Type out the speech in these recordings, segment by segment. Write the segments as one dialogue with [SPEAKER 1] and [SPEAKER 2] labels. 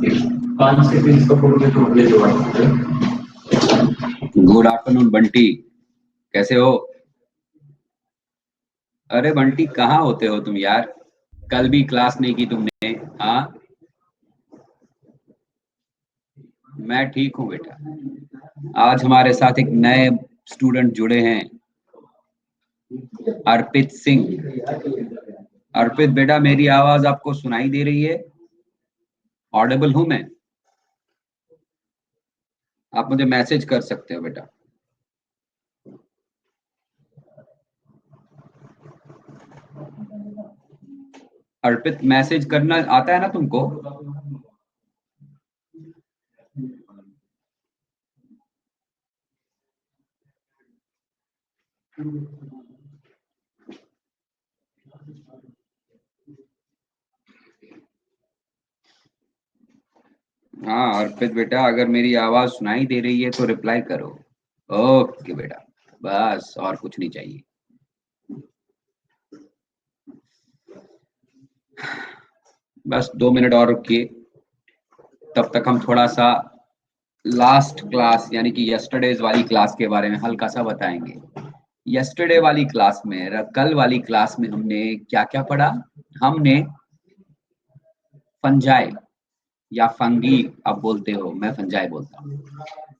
[SPEAKER 1] 5 seconds का बोलोगे तो अगले जवाब।
[SPEAKER 2] गुड आफ्टरनून बंटी, कैसे हो? अरे बंटी, कहाँ होते हो तुम यार? कल भी क्लास नहीं की तुमने। हाँ, मैं ठीक हूँ बेटा। आज हमारे साथ एक नए स्टूडेंट जुड़े हैं, अर्पित सिंह। अर्पित बेटा, मेरी आवाज आपको सुनाई दे रही है? ऑडिबल हूं मैं? आप मुझे मैसेज कर सकते हो बेटा। अर्पित, मैसेज करना आता है ना तुमको? हाँ अर्पित बेटा, अगर मेरी आवाज सुनाई दे रही है तो रिप्लाई करो। ओके बेटा, बस और कुछ नहीं चाहिए। बस 2 मिनट और रुकिए, तब तक हम थोड़ा सा लास्ट क्लास यानी कि यस्टरडेज वाली क्लास के बारे में हल्का सा बताएंगे। यस्टरडे वाली क्लास में, कल वाली क्लास में हमने क्या क्या पढ़ा? हमने फंजाई या फंगी आप बोलते हो, मैं फंजाई बोलता हूँ।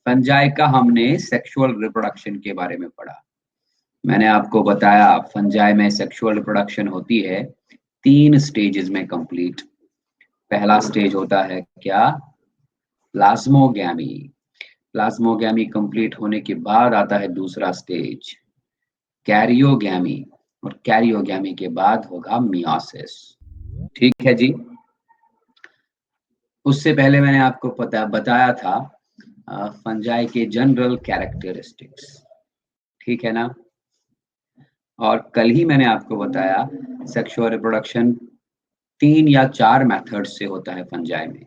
[SPEAKER 2] फंजाई का हमने सेक्सुअल रिप्रोडक्शन के बारे में पढ़ा। मैंने आपको बताया फंजाई में सेक्सुअल रिप्रोडक्शन होती है 3 स्टेजेस में कंप्लीट। पहला स्टेज होता है क्या? प्लाज्मोगैमी। प्लाज्मोगैमी कंप्लीट होने के बाद आता है दूसरा स्टेज, कैरियोगैमी। और कैरियोगैमी के बाद होगा मियोसिस। ठीक है जी। उससे पहले मैंने आपको बताया था फंजाई के जनरल कैरेक्टरिस्टिक्स, ठीक है ना? और कल ही मैंने आपको बताया सेक्सुअल रिप्रोडक्शन 3 या 4 मेथड से होता है फंजाई में।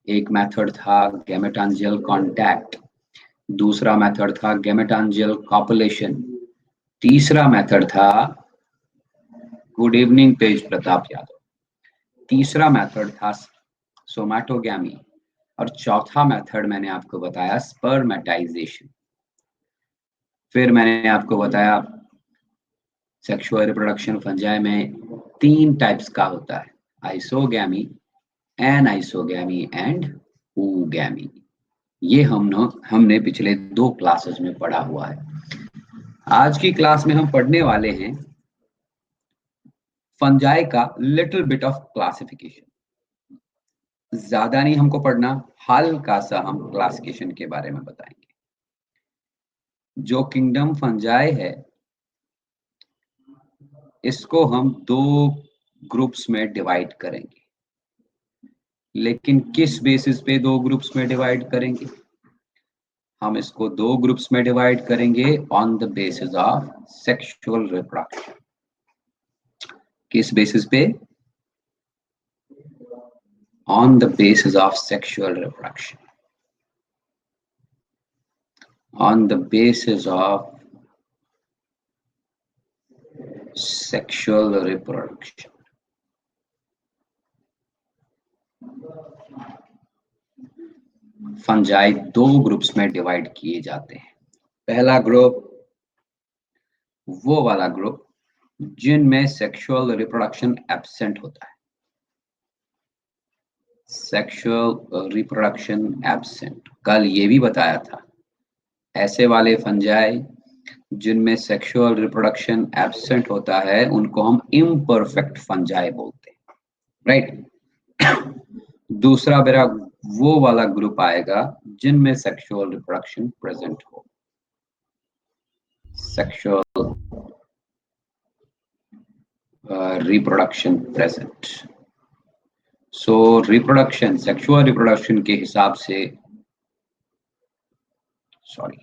[SPEAKER 2] एक मेथड था गैमेटांजियल कांटेक्ट, दूसरा मेथड था गैमेटांजियल कॉपुलेशन, तीसरा मेथड था, गुड इवनिंग तेज प्रताप यादव, तीसरा मेथड था सोमैटोगैमी, और चौथा मेथड मैंने आपको बताया स्पर्मेटाइजेशन। फिर मैंने आपको बताया सेक्सुअल रिप्रोडक्शन फंजाई में 3 टाइप्स का होता है, आइसोगैमी, एनाइसोगैमी एंड ooगैमी। ये हमने पिछले 2 क्लासेस में पढ़ा हुआ है। आज की क्लास में हम पढ़ने वाले हैं फंजाई का लिटिल बिट ऑफ क्लासिफिकेशन। ज्यादा नहीं हमको पढ़ना, हल्का सा हम क्लासिफिकेशन के बारे में बताएंगे। जो किंगडम फंजाई है इसको हम 2 ग्रुप्स में डिवाइड करेंगे। लेकिन किस बेसिस पे 2 ग्रुप्स में डिवाइड करेंगे? हम इसको 2 ग्रुप्स में डिवाइड करेंगे on the basis of sexual reproduction. किस बेसिस पे? On the basis of sexual reproduction, on the basis of sexual reproduction. Fungi 2 groups में डिवाइड किए जाते हैं। पहला ग्रुप वो वाला ग्रुप जिनमें सेक्सुअल रिप्रोडक्शन एब्सेंट होता है, सेक्सुअल रिप्रोडक्शन एब्सेंट। कल ये भी बताया था, ऐसे वाले फंजाई जिनमें सेक्सुअल रिप्रोडक्शन एब्सेंट होता है उनको हम इम्परफेक्ट फंजाई बोलते हैं, राइट? दूसरा मेरा वो वाला ग्रुप आएगा जिनमें सेक्सुअल रिप्रोडक्शन प्रेजेंट हो, सेक्सुअल रिप्रोडक्शन प्रेजेंट। सो रिप्रोडक्शन, सेक्सुअल रिप्रोडक्शन के हिसाब से, सॉरी,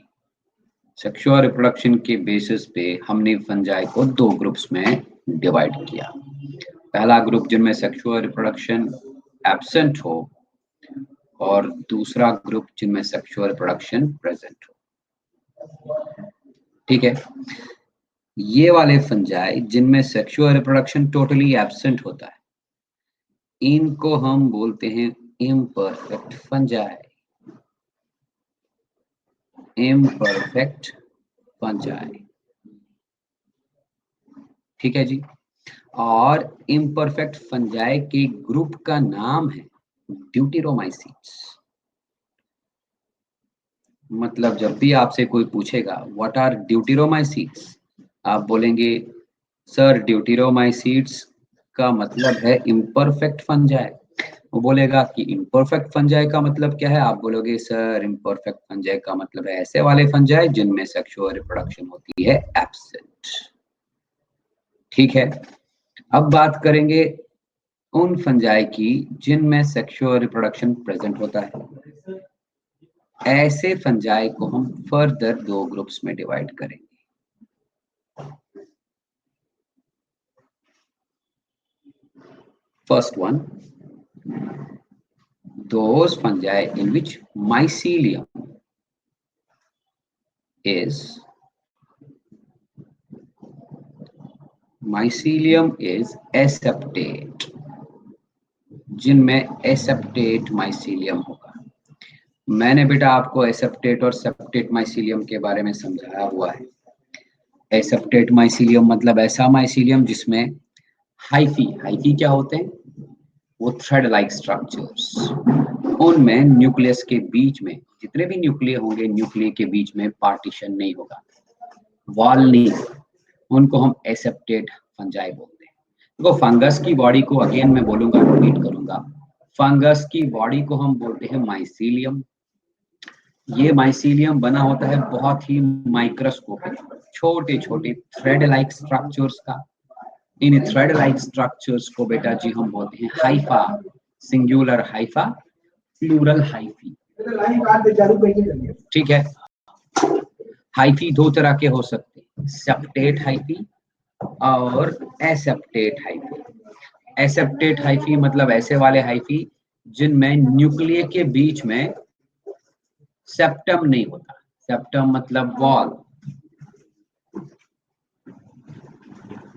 [SPEAKER 2] सेक्सुअल रिप्रोडक्शन के बेसिस पे हमने फंजाई को 2 ग्रुप्स में डिवाइड किया। पहला ग्रुप जिनमें सेक्सुअल रिप्रोडक्शन एब्सेंट हो, और दूसरा ग्रुप जिनमें सेक्सुअल रिप्रोडक्शन प्रेजेंट हो। ठीक है, ये वाले फंजाई जिनमें सेक्सुअल रिप्रोडक्शन टोटली एब्सेंट होता है इनको हम बोलते हैं imperfect fungi, imperfect fungi, ठीक है जी। और imperfect fungi के ग्रुप का नाम है ड्यूटेरोमाइसीट्स। मतलब जब भी आपसे कोई पूछेगा व्हाट आर ड्यूटेरोमाइसीट्स, आप बोलेंगे सर ड्यूटेरोमाइसीट्स का मतलब है इम्परफेक्ट फंजाई। वो बोलेगा कि इम्परफेक्ट फंजाई का मतलब क्या है, आप बोलोगे सर इम्परफेक्ट फंजाई का मतलब है ऐसे वाले फंजाई जिनमें सेक्सुअल रिप्रोडक्शन होती है एब्सेंट। ठीक है, अब बात करेंगे उन फंजाई की जिनमें सेक्सुअल रिप्रोडक्शन प्रेजेंट होता है। ऐसे फंजाई को हम फर्दर दो ग्रुप्स में डिवाइड करेंगे। First one, those fungi in which mycelium is aseptate, जिनमें एसेप्टेट माइसीलियम होगा। मैंने बेटा आपको एसेप्टेट और सेप्टेट माइसीलियम के बारे में समझाया हुआ है। एसेप्टेट माइसीलियम मतलब ऐसा माइसीलियम जिसमें हाइफी क्या होते हैं, वो थ्रेड लाइक स्ट्रक्चर्स, उनमें न्यूक्लियस के बीच में जितने भी न्यूक्लिय होंगे, न्यूक्लिय के बीच में पार्टीशन नहीं होगा, वॉल नहीं, उनको हम एसेप्टेट फंजाई बोलते हैं। देखो फंगस की बॉडी को अगेन मैं बोलूंगा, रिपीट करूंगा, फंगस की बॉडी को हम बोलते हैं माइसीलियम। ये माइसीलियम बना होता है बहुत ही माइक्रोस्कोपिक छोटे छोटे थ्रेड लाइक स्ट्रक्चर्स का। इन थ्रेड लाइक स्ट्रक्चर्स को बेटा जी हम बोलते हैं hypha, singular hypha, plural hyphae. ठीक है, हाइफी दो तरह के हो सकते हैं, सेप्टेट हाइफी और एसेप्टेट हाइफी। एसेप्टेट हाइफी मतलब ऐसे वाले हाइफी जिनमें न्यूक्लिय के बीच में सेप्टम नहीं होता। सेप्टम मतलब वॉल,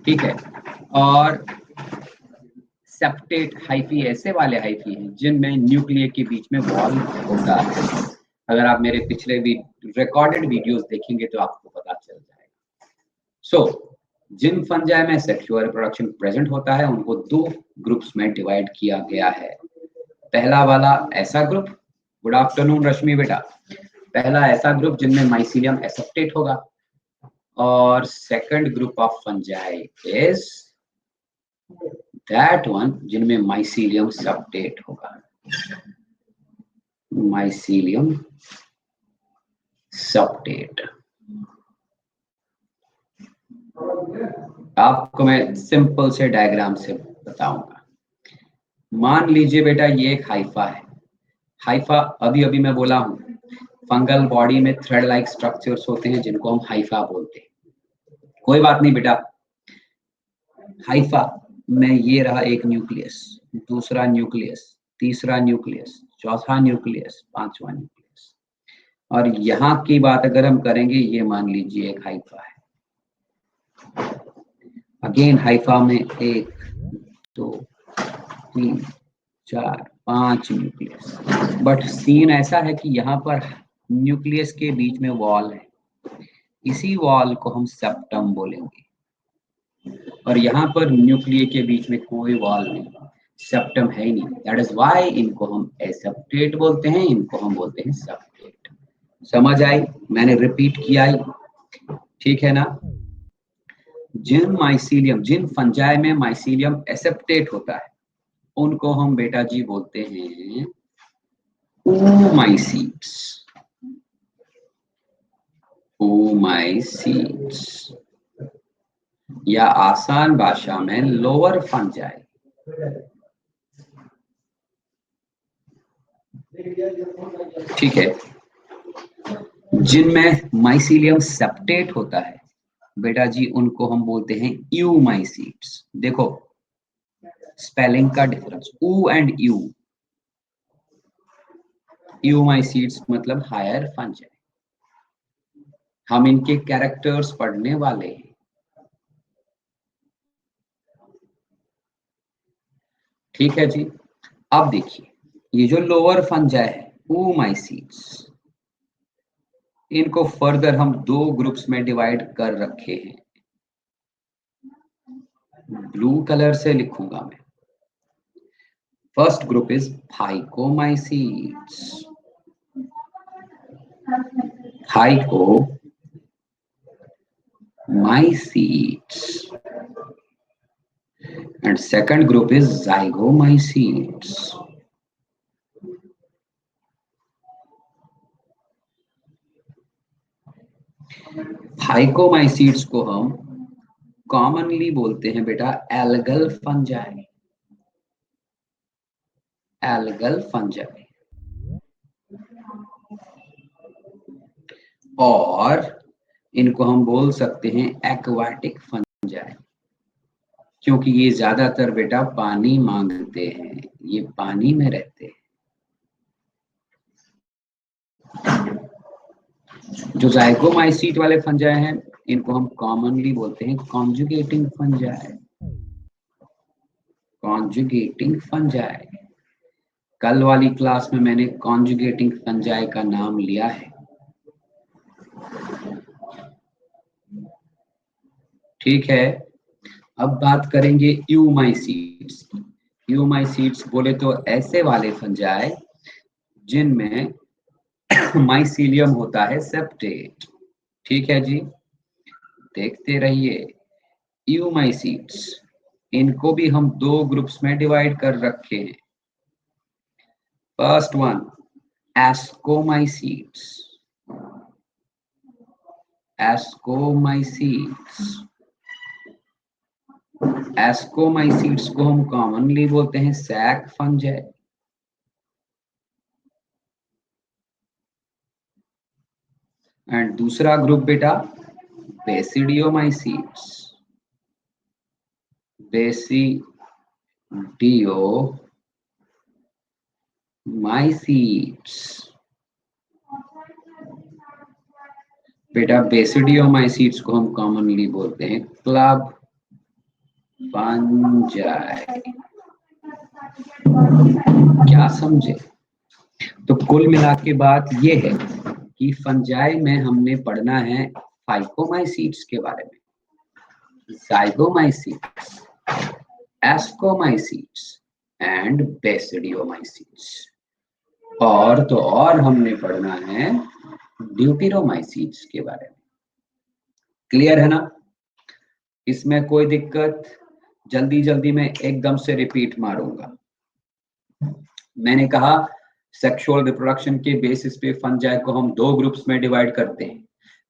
[SPEAKER 2] ठीक है। और सेप्टेट हाइफी ऐसे वाले हाइफी हैं जिनमें न्यूक्लिय के बीच में वॉल होता है। अगर आप मेरे पिछले रिकॉर्डेड वीडियोस देखेंगे तो आपको पता चल जाएगा। जिन फंजाई में सेक्सुअल रिप्रोडक्शन प्रेजेंट होता है उनको दो ग्रुप्स में डिवाइड किया गया है। पहला वाला ऐसा ग्रुप, गुड आफ्टरनून रश्मि बेटा, पहला ऐसा ग्रुप जिनमें माइसीलियम एसेप्टेट होगा, और second group of fungi is that one जिनमें माइसीलियम सेप्टेट होगा। माइसीलियम सेप्टेट, आपको मैं सिंपल से डायग्राम से बताऊंगा। मान लीजिए बेटा ये एक हाइफा है। हाइफा अभी अभी मैं बोला हूं, फंगल बॉडी में थ्रेड लाइक स्ट्रक्चर्स होते हैं जिनको हम हाइफा बोलते हैं। कोई बात नहीं बेटा, हाइफा में ये रहा एक न्यूक्लियस, दूसरा न्यूक्लियस, तीसरा न्यूक्लियस, चौथा न्यूक्लियस, पांचवा न्यूक्लियस, और यहाँ की बात अगर हम करेंगे, ये मान लीजिए एक हाइफा है। अगेन हाइफा में 1 2 3 4 5 न्यूक्लियस, बट सीन ऐसा है कि यहाँ पर न्यूक्लियस के बीच में वॉल है, इसी वॉल को हम सेप्टम बोलेंगे, और यहाँ पर न्यूक्लिय के बीच में कोई वॉल नहीं, सेप्टम है ही नहीं। दैट इज व्हाई इनको हम एसेप्टेट बोलते हैं, इनको हम बोलते हैं सेप्टेट। समझ आई? मैंने रिपीट किया ही, ठीक है ना। जिन फंजाई में माइसीलियम एसेप्टेट होता है उनको हम बेटा जी बोलते हैं oomacetes, oomacetes, या आसान भाषा में लोअर फंजाई। ठीक है, जिनमें माइसीलियम सेप्टेट होता है बेटा जी उनको हम बोलते हैं यूमाइसीट्स। देखो स्पेलिंग का डिफरेंस, ऊ एंड यू। यूमाइसीट्स मतलब हायर फंजाई। हम इनके कैरेक्टर्स पढ़ने वाले हैं। ठीक है जी, अब देखिए ये जो लोअर फंजाई है oomacetes, इनको फर्दर हम दो ग्रुप्स में डिवाइड कर रखे हैं। ब्लू कलर से लिखूंगा मैं। First group is phycomycetes, phycomycetes, and second group is zygomycetes. Phycomycetes को हम कॉमनली बोलते हैं बेटा एल्गल फंजाई, एल्गल फंजाई। और इनको हम बोल सकते हैं एक्वाटिक फंजाई, क्योंकि ये ज्यादातर बेटा पानी मांगते हैं, ये पानी में रहते हैं। जो जाइगोमाइसीट वाले फंजाई हैं, इनको हम कॉमनली बोलते हैं कॉन्जुगेटिंग फंजाई, कॉन्जुगेटिंग फंजाई। कल वाली क्लास में मैंने कॉन्जुगेटिंग फंजाई का नाम लिया है, ठीक है। अब बात करेंगे यूमाइसीट्स की। यूमाइसीट्स बोले तो ऐसे वाले फंजाई जिनमें माइसीलियम होता है सेप्टेट, ठीक है जी। देखते रहिए यूमाइसीट्स, इनको भी हम दो ग्रुप्स में डिवाइड कर रखे हैं। First one ascomycetes, ascomycetes, ascomycetes को हम कॉमनली बोलते हैं सैक फंजाई। एंड दूसरा ग्रुप बेटा बेसिडियोमाइसीट्स, बेसिडियोमाइसीट्स। बेटा बेसिडियोमाइसीट्स को हम कॉमनली बोलते हैं क्लब फंजाई। क्या समझे? तो कुल मिला के बात ये है कि फंजाई में हमने पढ़ना है फाइकोमाइसीट्स के बारे में, जाइगोमाइसीट्स, एस्कोमाइसीट्स एंड बेसिडियोमाइसीट्स। और तो और हमने पढ़ना है ड्यूटेरोमाइसीट्स के बारे में। क्लियर है ना? इसमें कोई दिक्कत? जल्दी जल्दी में एकदम से रिपीट मारूंगा। मैंने कहा सेक्सुअल रिप्रोडक्शन के बेसिस पे फंजाई को हम दो ग्रुप्स में डिवाइड करते हैं।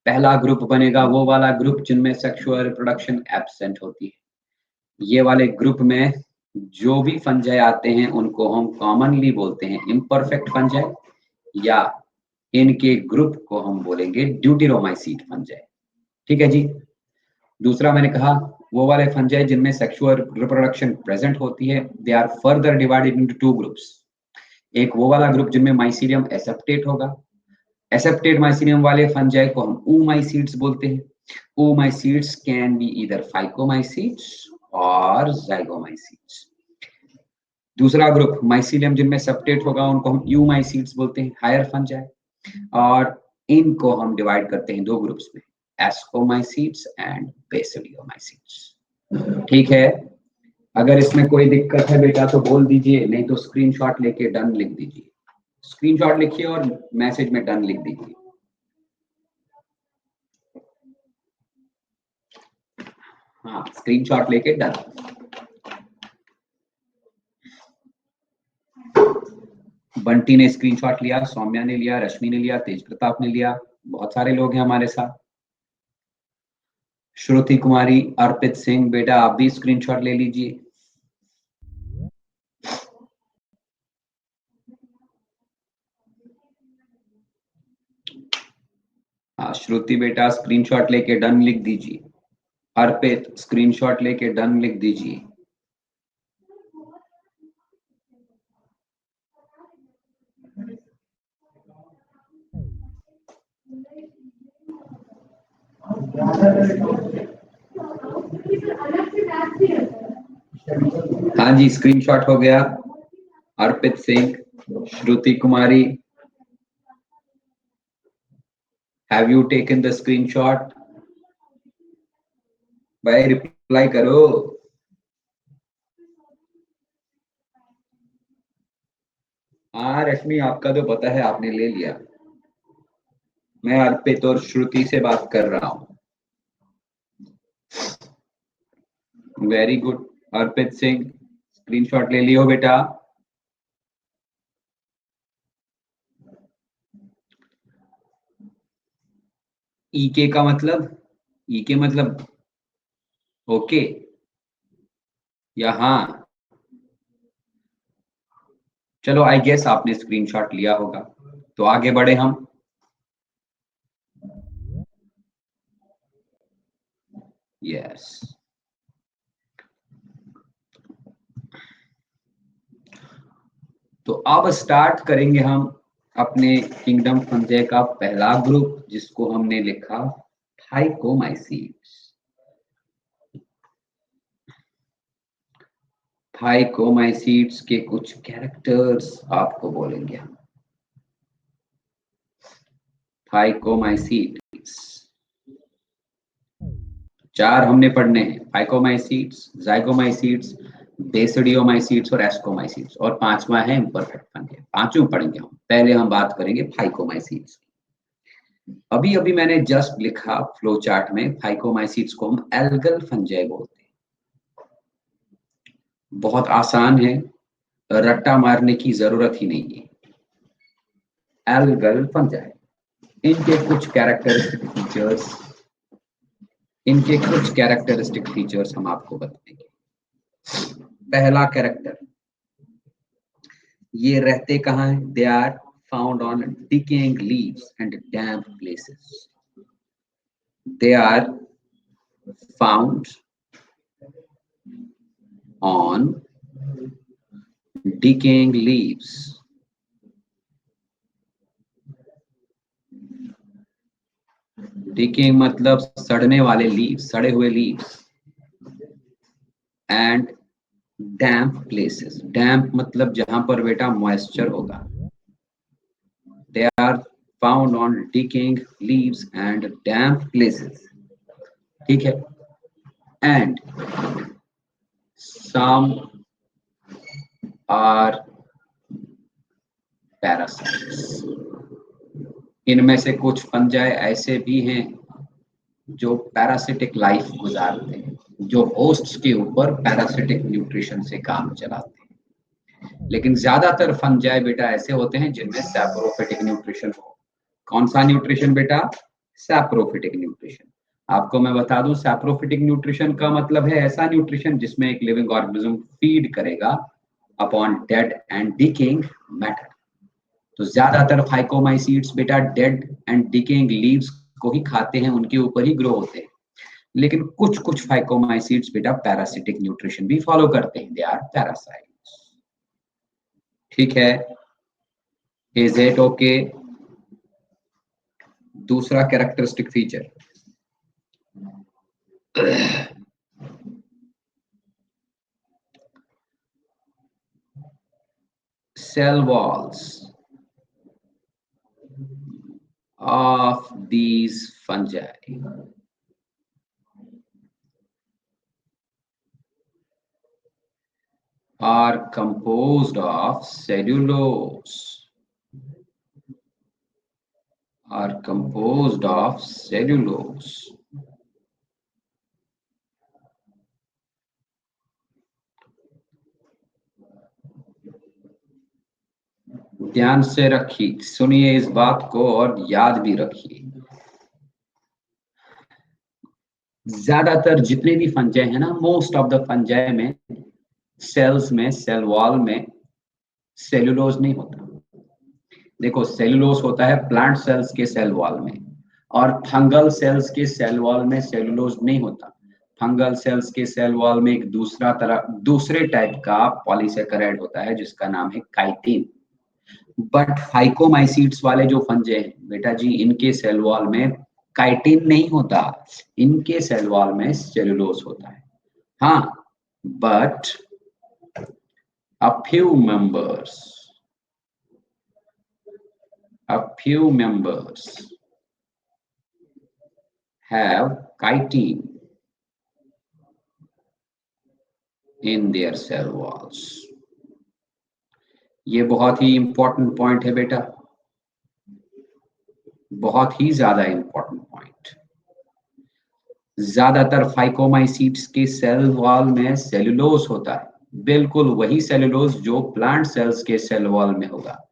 [SPEAKER 2] पहला ग्रुप बनेगा वो वाला ग्रुप जिनमें सेक्सुअल रिप्रोडक्शन एब्सेंट होती है। ये वाले ग्रुप में जो भी फंजाई आते हैं उनको हम कॉमनली बोलते हैं इम्परफेक्ट फंजाई, या इनके ग्रुप को हम बोलेंगे ड्यूटेरोमाइसीट फंजाई, ठीक है जी। दूसरा मैंने कहा वो वाले फंजाई जिनमें सेक्सुअल रिप्रोडक्शन प्रेजेंट होती है, they are further divided into two groups. एक वो वाला ग्रुप जिनमें माइसीलियम एसेप्टेट होगा, एसेप्टेड माइसीलियम वाले फंजाई को हम oomacetes बोलते हैं। oomacetes can be either phycomycetes और जाइगोमाइसीट्स। दूसरा ग्रुप माइसीलियम जिनमें सेप्टेट होगा उनको हम यूमाइसीट्स बोलते हैं, हायर फंजाई। और इनको हम डिवाइड करते हैं दो ग्रुप्स में, एस्कोमाइसीट्स एंड बेसिडियोमाइसीट्स, ठीक है। अगर इसमें कोई दिक्कत है बेटा तो बोल दीजिए, नहीं तो स्क्रीनशॉट लेके डन लिख दीजिए। स्क्रीनशॉट लिखिए और मैसेज में डन लिख दीजिए। हाँ, स्क्रीनशॉट लेके डन। बंटी ने स्क्रीनशॉट लिया, सौम्या ने लिया, रश्मि ने लिया, तेज प्रताप ने लिया, बहुत सारे लोग हैं हमारे साथ। श्रुति कुमारी, अर्पित सिंह, बेटा आप भी स्क्रीनशॉट ले लीजिए। हाँ, श्रुति बेटा स्क्रीनशॉट लेके डन लिख दीजिए। अर्पित स्क्रीनशॉट लेके डन लिख दीजिए। हाँ जी, स्क्रीनशॉट हो गया। Arpit Singh, Shruti Kumari, have you taken the screenshot? भाई रिप्लाई करो। हाँ रश्मि, आपका तो पता है, आपने ले लिया। मैं अर्पित और श्रुति से बात कर रहा हूं। वेरी गुड अर्पित सिंह, स्क्रीनशॉट ले लियो बेटा। ईके का मतलब, ईके मतलब ओके या हाँ? चलो आई गेस आपने स्क्रीनशॉट लिया होगा, तो आगे बढ़े हम। यस, तो अब स्टार्ट करेंगे हम अपने किंगडम फंजाई का पहला ग्रुप, जिसको हमने लिखा फाइकोमाइसीट्स। फाइकोमाइसीट्स के कुछ कैरेक्टर्स आपको बोलेंगे हम। फाइकोमाइसीट्स 4 हमने पढ़ने हैं, फाइकोमाइसीट्स, जाइगोमाइसीट्स, बेसिडियोमाइसीट्स और एस्कोमाइसीट्स, और 5वां है इम्परफेक्ट फंजाई। पांचों पढ़ेंगे हम। पहले हम बात करेंगे फाइकोमाइसीट्स। अभी अभी मैंने जस्ट लिखा फ्लो चार्ट में, फाइकोमाइसीट्स को हम एल्गल फंजाई बोलते हैं। बहुत आसान है, रट्टा मारने की जरूरत ही नहीं है। एल्गल फंजाई, इनके कुछ कैरेक्टरिस्टिक फीचर्स हम आपको बताएंगे। पहला कैरेक्टर, ये रहते कहाँ हैं? They are found on decaying leaves and damp places. They are found on decaying leaves decaying मतलब सड़ने वाले लीव्स, सड़े हुए leaves, and damp places. Damp मतलब जहां पर बेटा मॉइस्चर होगा। They are found on decaying leaves and damp places, ठीक है। एंड some are parasites, इनमें से कुछ फंजाई ऐसे भी हैं जो पैरासिटिक लाइफ गुजारते हैं, जो होस्ट्स के ऊपर पैरासिटिक न्यूट्रिशन से काम चलाते हैं। लेकिन ज्यादातर फंजाई बेटा ऐसे होते हैं जिनमें सैप्रोफिटिक न्यूट्रिशन हो। कौन सा न्यूट्रिशन बेटा? Saprophytic nutrition. आपको मैं बता दूं, सैप्रोफिटिक न्यूट्रिशन का मतलब है ऐसा न्यूट्रिशन जिसमें एक लिविंग ऑर्गेनिज्म फीड करेगा upon dead and decaying matter. तो ज्यादातर फाइकोमाइसीट्स बेटा डेड एंड डिकेइंग लीव्स को ही खाते हैं, उनके ऊपर ही ग्रो होते हैं। लेकिन कुछ कुछ फाइकोमाइसीट्स बेटा पैरासिटिक न्यूट्रिशन भी फॉलो करते हैं, दे आर पैरासाइट्स, ठीक है। Is it okay? दूसरा characteristic feature, cell walls of these fungi are composed of cellulose, are composed of cellulose. ध्यान से रखिए, सुनिए इस बात को और याद भी रखिए। ज्यादातर जितने भी फंजाई है ना, मोस्ट ऑफ द फंजाई में सेल्स में, सेल वॉल में सेलुलोज नहीं होता। देखो, सेलुलोज होता है प्लांट सेल्स के सेल वॉल में, और फंगल सेल्स के सेल वॉल में सेलुलोज नहीं होता। फंगल सेल्स के सेल वॉल में एक दूसरे टाइप का पॉलीसेकेराइड होता है जिसका नाम है काइटिन। बट फाइकोमाइसीट्स वाले जो फंजे हैं बेटा जी, इनके सेल वॉल में काइटिन नहीं होता, इनके सेल वॉल में सेलुलोज होता है। हाँ, but a few members a few members have chitin in their cell walls. ये बहुत ही इंपॉर्टेंट पॉइंट है बेटा, बहुत ही ज्यादा इंपॉर्टेंट पॉइंट। ज्यादातर फाइकोमाइसीट्स के सेल वॉल में सेलुलोज होता है, बिल्कुल वही सेलुलोज जो प्लांट सेल्स के सेल वॉल में होगा।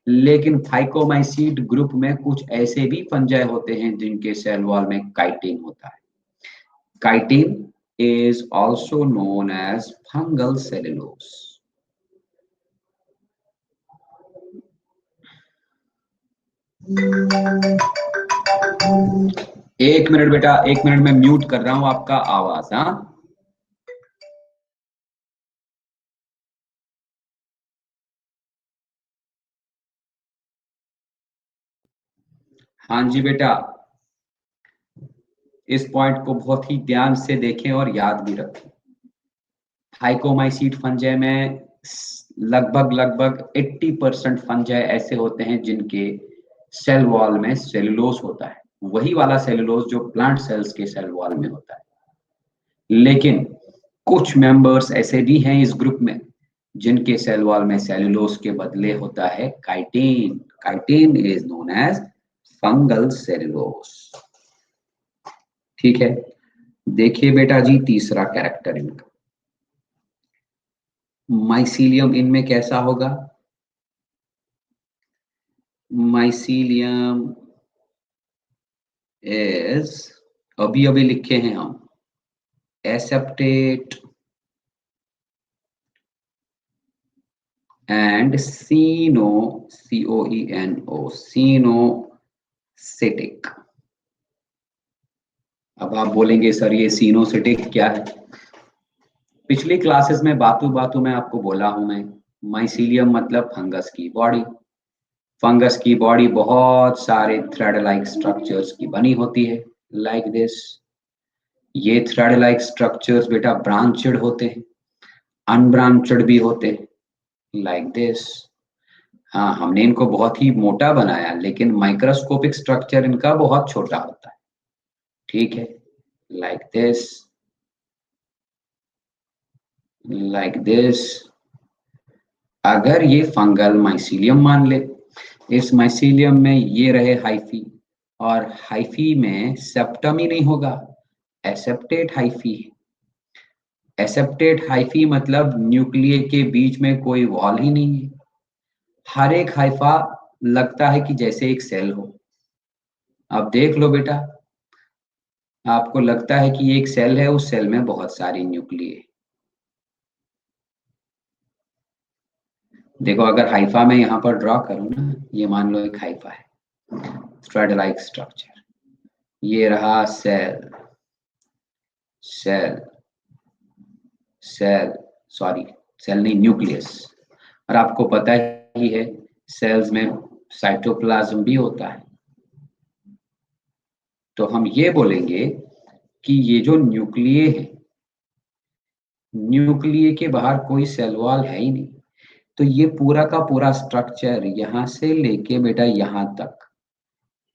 [SPEAKER 2] लेकिन फाइकोमाइसीट ग्रुप में कुछ ऐसे भी फंजाई होते हैं जिनके सेल वॉल में काइटिन होता है। Chitin is also known as fungal cellulose. एक मिनट बेटा, एक मिनट में म्यूट कर रहा हूं आपका आवाज। हाँ जी बेटा, इस पॉइंट को बहुत ही ध्यान से देखें और याद भी रखें। फाइकोमाइसीट फंजाई में लगभग 80% फंजाई ऐसे होते हैं जिनके सेल वॉल में सेलुलोज होता है, वही वाला सेलुलोज जो प्लांट सेल्स के सेल वॉल में होता है। लेकिन कुछ मेंबर्स ऐसे भी हैं इस ग्रुप में जिनके सेल वॉल में सेलुलोज के बदले होता है chitin. Chitin is known as fungal cellulose. ठीक है, देखिए बेटा जी तीसरा कैरेक्टर इनका, माइसीलियम इनमें कैसा होगा? माइसीलियम इज, अभी लिखे हैं हम, एसेप्टेट एंड COENO, सीनोसिटिक। अब आप बोलेंगे सर ये सीनोसिटिक क्या है? पिछली क्लासेस में बातों में आपको बोला हूं मैं, माइसीलियम मतलब फंगस की बॉडी। फंगस की बॉडी बहुत सारे थ्रेड लाइक स्ट्रक्चर्स की बनी होती है, लाइक दिस। ये थ्रेड लाइक स्ट्रक्चर्स बेटा ब्रांचेड होते हैं, अनब्रांचेड भी होते हैं, लाइक दिस। हाँ, हमने इनको बहुत ही मोटा बनाया, लेकिन माइक्रोस्कोपिक स्ट्रक्चर इनका बहुत छोटा होता है। ठीक है, लाइक दिस, लाइक दिस। अगर ये फंगल माइसीलियम मान ले, इस माइसीलियम में ये रहे हाइफी, और हाइफी में सेप्टम ही नहीं होगा, एसेप्टेट हाइफी। एसेप्टेट हाइफी मतलब न्यूक्लिय के बीच में कोई वॉल ही नहीं है, हर एक हाइफा लगता है कि जैसे एक सेल हो। अब देख लो बेटा, आपको लगता है कि एक सेल है, उस सेल में बहुत सारी न्यूक्लिय। देखो, अगर हाइफा में यहां पर ड्रॉ करूं ना, ये मान लो एक हाइफा है, थ्रेड लाइक स्ट्रक्चर, ये रहा cell, cell, cell, sorry cell नहीं, न्यूक्लियस। और आपको पता ही है सेल्स में साइटोप्लाज्म भी होता है। तो हम ये बोलेंगे कि ये जो न्यूक्लिय है, न्यूक्लिय के बाहर कोई सेल वॉल है ही नहीं। तो ये पूरा का पूरा स्ट्रक्चर यहां से लेके बेटा यहां तक,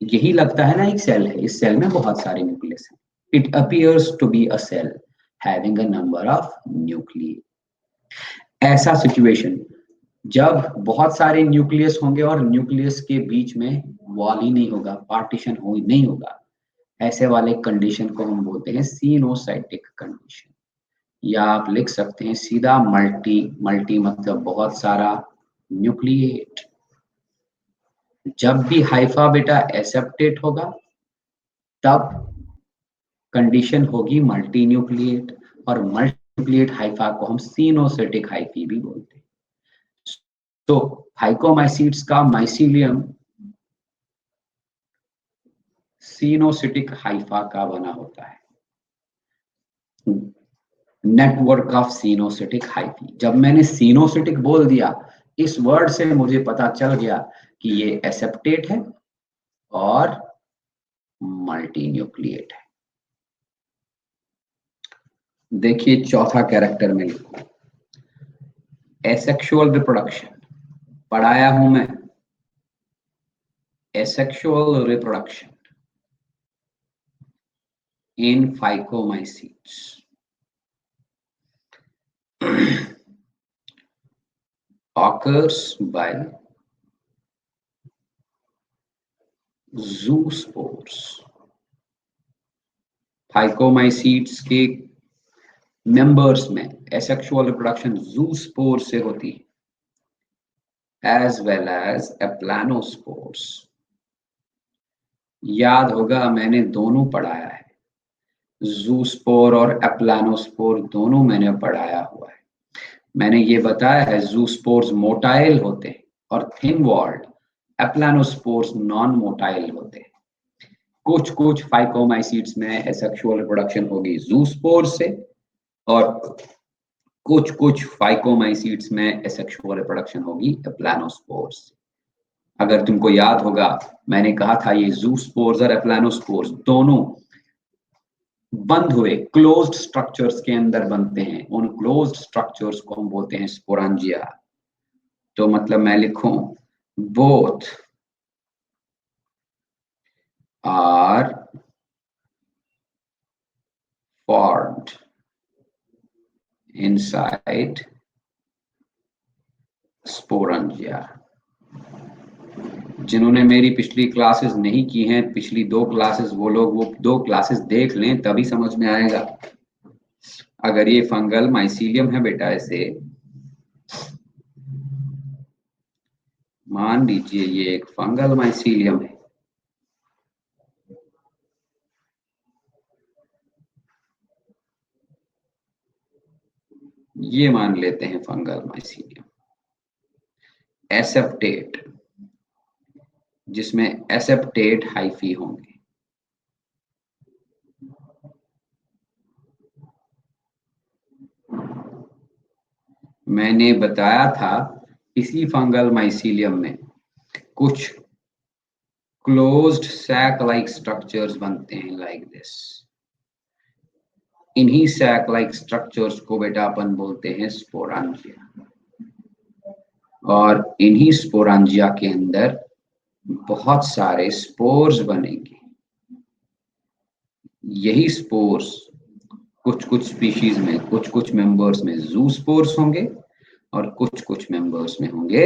[SPEAKER 2] यही लगता है ना एक सेल है। इस सेल में बहुत सारे न्यूक्लियस हैं। It appears to be a cell having a number of nuclei. ऐसा सिचुएशन जब बहुत सारे न्यूक्लियस होंगे और न्यूक्लियस के बीच में वॉल ही नहीं होगा, पार्टीशन हो नहीं होगा, ऐसे वाले कंडीशन को हम बोलते हैं सीनोसाइटिक कंडीशन। या आप लिख सकते हैं सीधा मल्टी, मल्टी मतलब बहुत सारा न्यूक्लिएट। जब भी हाइफा बेटा एसेप्टेट होगा तब कंडीशन होगी मल्टी न्यूक्लिएट, और मल्टीन्यूक्लिएट हाइफा को हम सीनोसिटिक हाइफी भी बोलते हैं। तो फाइकोमाइसीट्स का माइसीलियम सीनोसिटिक हाइफा का बना होता है, नेटवर्क ऑफ सीनोसिटिक हाइफी। जब मैंने सीनोसिटिक बोल दिया, इस वर्ड से मुझे पता चल गया कि ये एसेप्टेट है और मल्टीन्यूक्लिएट है। देखिए चौथा कैरेक्टर में लिखो, एसेक्सुअल रिप्रोडक्शन। पढ़ाया हूं मैं, asexual reproduction in phycomycetes occurs by zoospores. Phycomycetes के मेंबर्स में एसेक्सुअल रिप्रोडक्शन जूस्पोर से होती है एज वेल एज एप्लानोस्पोर्स। याद होगा मैंने दोनों पढ़ाया है, जूस्पोर और एप्लानोस्पोर दोनों मैंने पढ़ाया हुआ है। मैंने ये बताया है जूस्पोर्स मोटाइल होते हैं और थिन वॉल्ड, एप्लानोस्पोर्स नॉन मोटाइल होते हैं। कुछ कुछ फाइकोमाइसीट्स में एसेक्सुअल रिप्रोडक्शन होगी जूस्पोर से और कुछ कुछ फाइकोमाइसीट्स में एसेक्सुअल रिप्रोडक्शन होगी एप्लानोस्पोर्स से। अगर तुमको याद होगा मैंने कहा था ये जूस्पोर्स और एप्लानोस्पोर्स दोनों बंद हुए क्लोज्ड स्ट्रक्चर्स के अंदर बनते हैं। उन क्लोज्ड स्ट्रक्चर्स को हम बोलते हैं स्पोरांजिया। तो मतलब मैं लिखूं both are formed inside sporangia। जिन्होंने मेरी पिछली क्लासेस नहीं की हैं, पिछली 2 क्लासेस, वो लोग वो 2 क्लासेस देख लें तभी समझ में आएगा। अगर ये फंगल माइसीलियम है बेटा, ऐसे मान लीजिए ये एक फंगल माइसीलियम है, ये मान लेते हैं फंगल माइसीलियम एसेप्टेट, जिसमें एसेप्टेट हाइफी होंगे। मैंने बताया था इसी फंगल माइसीलियम में कुछ क्लोज्ड सैक लाइक स्ट्रक्चर्स बनते हैं लाइक दिस। इन्हीं सैक लाइक स्ट्रक्चर्स को बेटा अपन बोलते हैं स्पोरांजिया। और इन्हीं स्पोरांजिया के अंदर बहुत सारे स्पोर्स बनेंगे। यही स्पोर्स कुछ कुछ स्पीशीज में, कुछ कुछ मेंबर्स में जूस्पोर्स होंगे और कुछ कुछ मेंबर्स में होंगे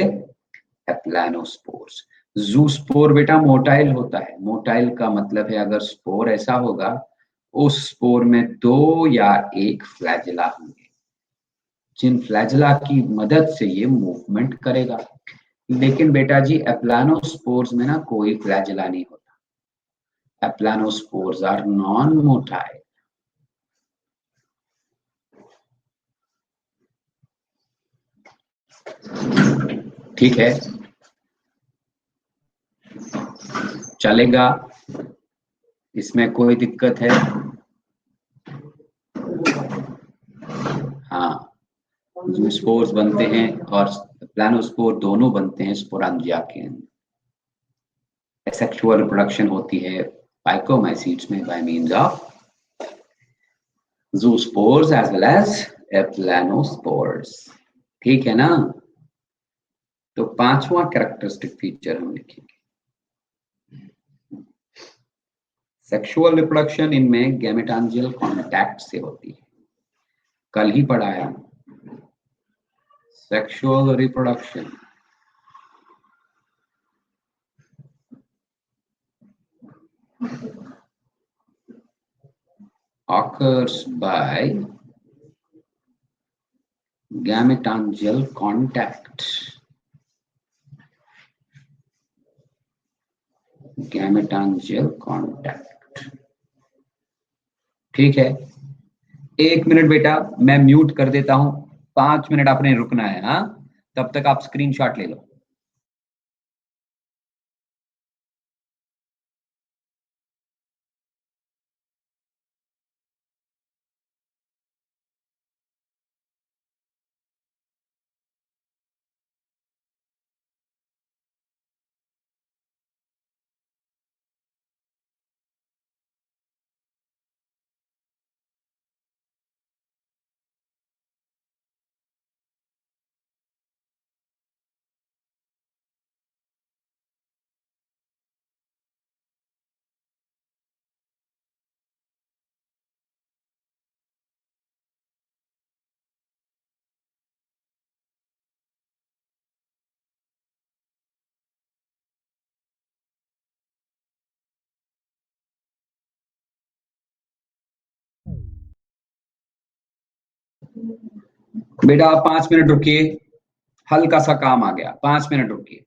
[SPEAKER 2] एप्लानोस्पोर्स। जूस्पोर बेटा मोटाइल होता है। मोटाइल का मतलब है अगर स्पोर ऐसा होगा उस स्पोर में 2 या 1 फ्लैजिला होंगे, जिन फ्लैजिला की मदद से ये मूवमेंट करेगा। लेकिन बेटा जी एप्लानोस्पोर्स में ना कोई फ्लैजिला नहीं होता। एप्लानोस्पोर्स आर नॉन मोटाइल। ठीक है, चलेगा, इसमें कोई दिक्कत है? हाँ, जूस्पोर्स बनते हैं और प्लानोस्पोर दोनों बनते हैं स्पोरांजिया के अंदर। सेक्सुअल रिप्रोडक्शन होती है फाइकोमाइसीट्स में by means of zoospores as well as aplanospores. ठीक है ना? तो 5वां कैरेक्टरिस्टिक फीचर हम लिखेंगे, सेक्सुअल रिप्रोडक्शन इनमें गैमेटांजियल कांटेक्ट से होती है। कल ही पढ़ाया sexual reproduction occurs by gametangial contact. Gametangial contact। ठीक है, 1 मिनट बेटा मैं म्यूट कर देता हूं, 5 मिनट आपने रुकना है। हाँ, तब तक आप स्क्रीनशॉट ले लो। बेटा आप 5 मिनट रुकिए, हल्का सा काम आ गया, 5 मिनट रुकिए।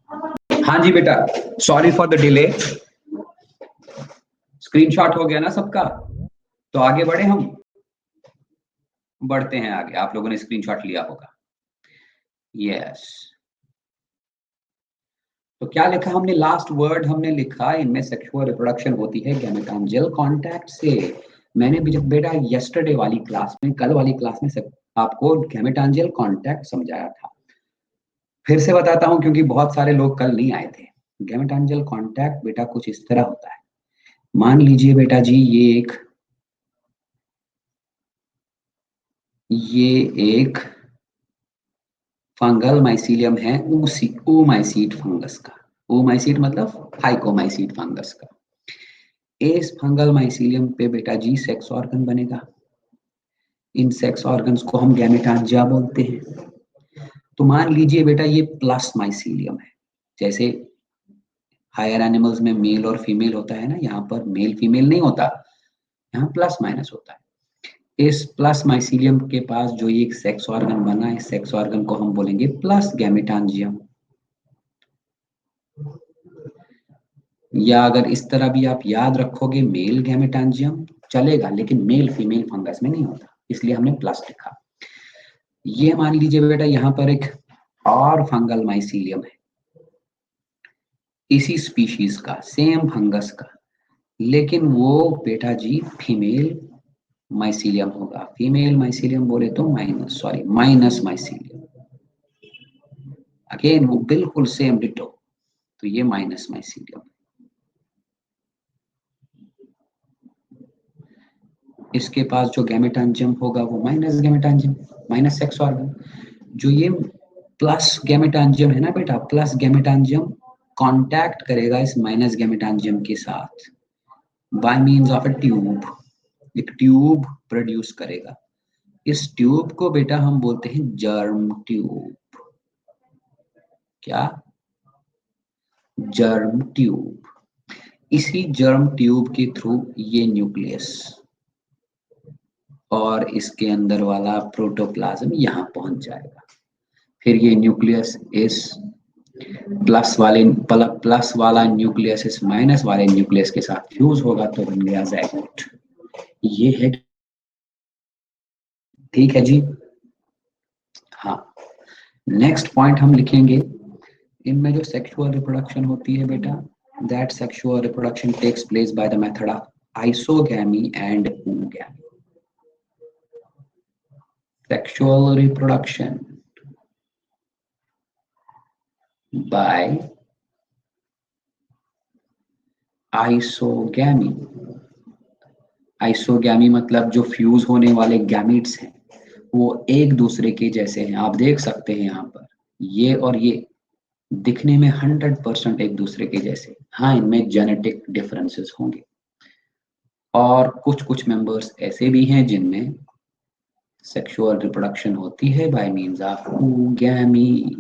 [SPEAKER 2] हाँ जी बेटा, sorry for the delay. Screenshot हो गया ना सबका? तो आगे बढ़े हम, बढ़ते हैं आगे। आप लोगों ने स्क्रीनशॉट लिया होगा। यस, तो क्या लिखा हमने? लास्ट वर्ड हमने लिखा इनमें सेक्सुअल रिप्रोडक्शन होती है गैमेटोजेनिक कांटेक्ट से। मैंने भी जब बेटा यस्टरडे वाली क्लास में, कल वाली क्लास में आपको गैमेटोजेनिक कांटेक्ट समझाया था। फिर से बताता हूं क्योंकि बहुत सारे लोग कल नहीं आए थे। गैमेटोजेनिक कांटेक्ट बेटा कुछ इस तरह होता है। मान लीजिए बेटा जी, ये एक फंगल माइसीलियम है, oomaicete फंगस का। oomaicete मतलब हाइकोमाइसीट फंगस का। इस फंगल माइसीलियम पे बेटा जी सेक्स ऑर्गन बनेगा। इन सेक्स ऑर्गन्स को हम गैमेटोन्जिया बोलते हैं। तो मान लीजिए बेटा ये प्लस माइसीलियम है। जैसे हायर एनिमल्स में मेल और फीमेल होता है ना, यहाँ पर मेल फीमेल नहीं होता, यहाँ प्लस माइनस होता है। इस प्लस माइसीलियम के पास जो ये एक सेक्स ऑर्गन बना है, इस सेक्स ऑर्गन को हम बोलेंगे प्लस गैमेटोन्जियम। या अगर इस तरह भी आप याद रखोगे, मेल गैमेटोन्जियम चलेगा, लेकिन मेल फीमेल फंगस में नहीं होता, इसलिए हमने प्लस लिखा। ये मान लीजिए बेटा यहाँ पर एक और फंगल माइसीलियम है, इसी स्पीशीज का, सेम फंगस का, लेकिन वो बेटा जी फीमेल माइसीलियम होगा। फीमेल माइसीलियम बोले तो माइनस माइसीलियम। अगेन वो बिल्कुल सेम डिटो, तो ये माइनस माइसीलियम। इसके पास जो गैमेटोन्जियम होगा वो माइनस गैमेटोन्जियम, माइनस सेक्स ऑर्गन। जो ये प्लस गैमेटोन्जियम है ना बेटा, प्लस गैमेटोन्जियम कांटेक्ट करेगा इस माइनस गैमेटोन्जियम के साथ bye means of a tube. एक ट्यूब प्रोड्यूस करेगा। इस ट्यूब को बेटा हम बोलते हैं जर्म ट्यूब। क्या? Germ tube. इसी जर्म ट्यूब के थ्रू ये न्यूक्लियस और इसके अंदर वाला प्रोटोप्लाज्म यहाँ पहुंच जाएगा। फिर ये न्यूक्लियस इस प्लस वाला न्यूक्लियस इस माइनस वाले न्यूक्लियस के साथ फ्यूज होगा, तो बन गया ज़ायगोट। ये है, ठीक है जी। हाँ, नेक्स्ट पॉइंट हम लिखेंगे, इनमें जो सेक्सुअल रिप्रोडक्शन होती है बेटा, that sexual reproduction takes place by the method of isogamy and oogammy. Sexual reproduction by isogamy. Isogamy मतलब जो फ्यूज होने वाले गैमीट्स हैं वो एक दूसरे के जैसे हैं। आप देख सकते हैं यहाँ पर ये और ये दिखने में 100% एक दूसरे के जैसे। हाँ, इनमें जेनेटिक डिफरेंसेस होंगे और कुछ कुछ मेंबर्स ऐसे भी हैं जिनमें सेक्सुअल रिप्रोडक्शन होती है bye means of oogammy।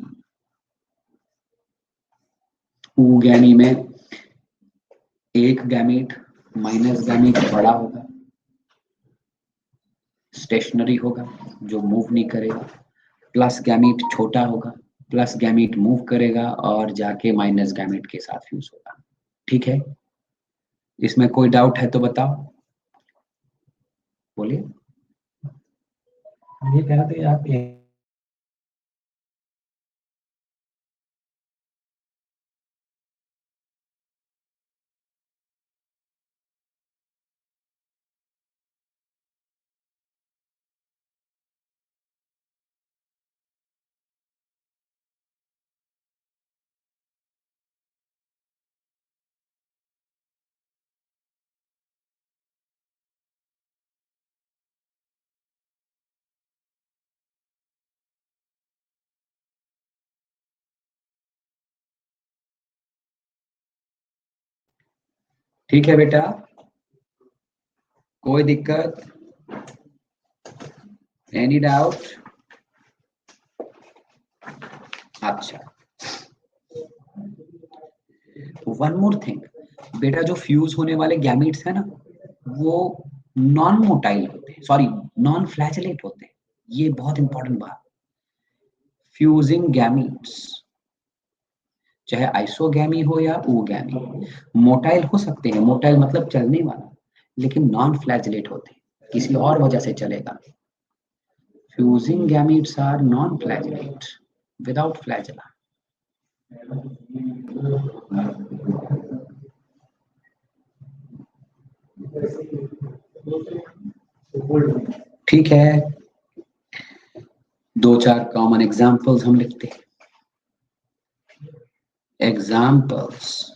[SPEAKER 2] oogammy में एक गैमीट, माइनस गैमीट बड़ा होगा, स्टेशनरी होगा, जो मूव नहीं करेगा। प्लस गैमीट छोटा होगा, प्लस गैमीट मूव करेगा और जाके माइनस गैमीट के साथ फ्यूज होगा। ठीक है, इसमें कोई डाउट है तो बताओ, बोलिए।
[SPEAKER 1] ये कह रहे थे आप
[SPEAKER 2] ठीक है बेटा, कोई दिक्कत, एनी डाउट? अच्छा, वन मोर थिंग बेटा, जो फ्यूज होने वाले गैमीट्स है ना, वो नॉन मोटाइल होते हैं, सॉरी नॉन फ्लैचेलेट होते हैं। ये बहुत इंपॉर्टेंट बात। फ्यूजिंग गैमीट्स चाहे आइसोगैमी हो या ओगैमी। मोटाइल हो सकते हैं, मोटाइल मतलब चलने वाला, लेकिन नॉन फ्लैजिलेट होते हैं, किसी और वजह से चलेगा। Fusing gametes are non flagellate without flagella. ठीक है, 2-4 कॉमन एग्जांपल्स हम लिखते हैं। एग्जाम्पल्स,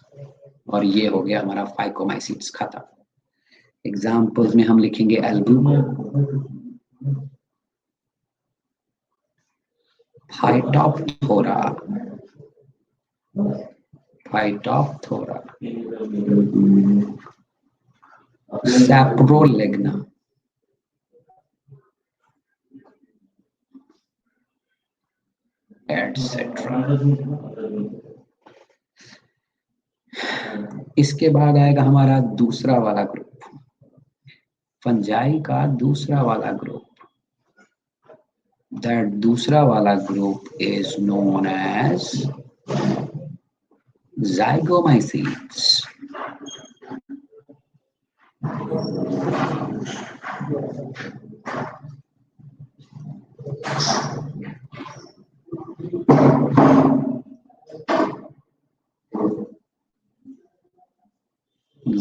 [SPEAKER 2] और ये हो गया हमारा फाइकोमाइसीट्स खत्म। एग्जाम्पल्स में हम लिखेंगे एल्बुमिन, फाइटोप्थोरा, फाइटोप्थोरा, सैप्रोलेग्ना, एटसेट्रा। इसके बाद आएगा हमारा दूसरा वाला ग्रुप, फंजाई का दूसरा वाला ग्रुप। That दूसरा वाला group is known as zygomycetes.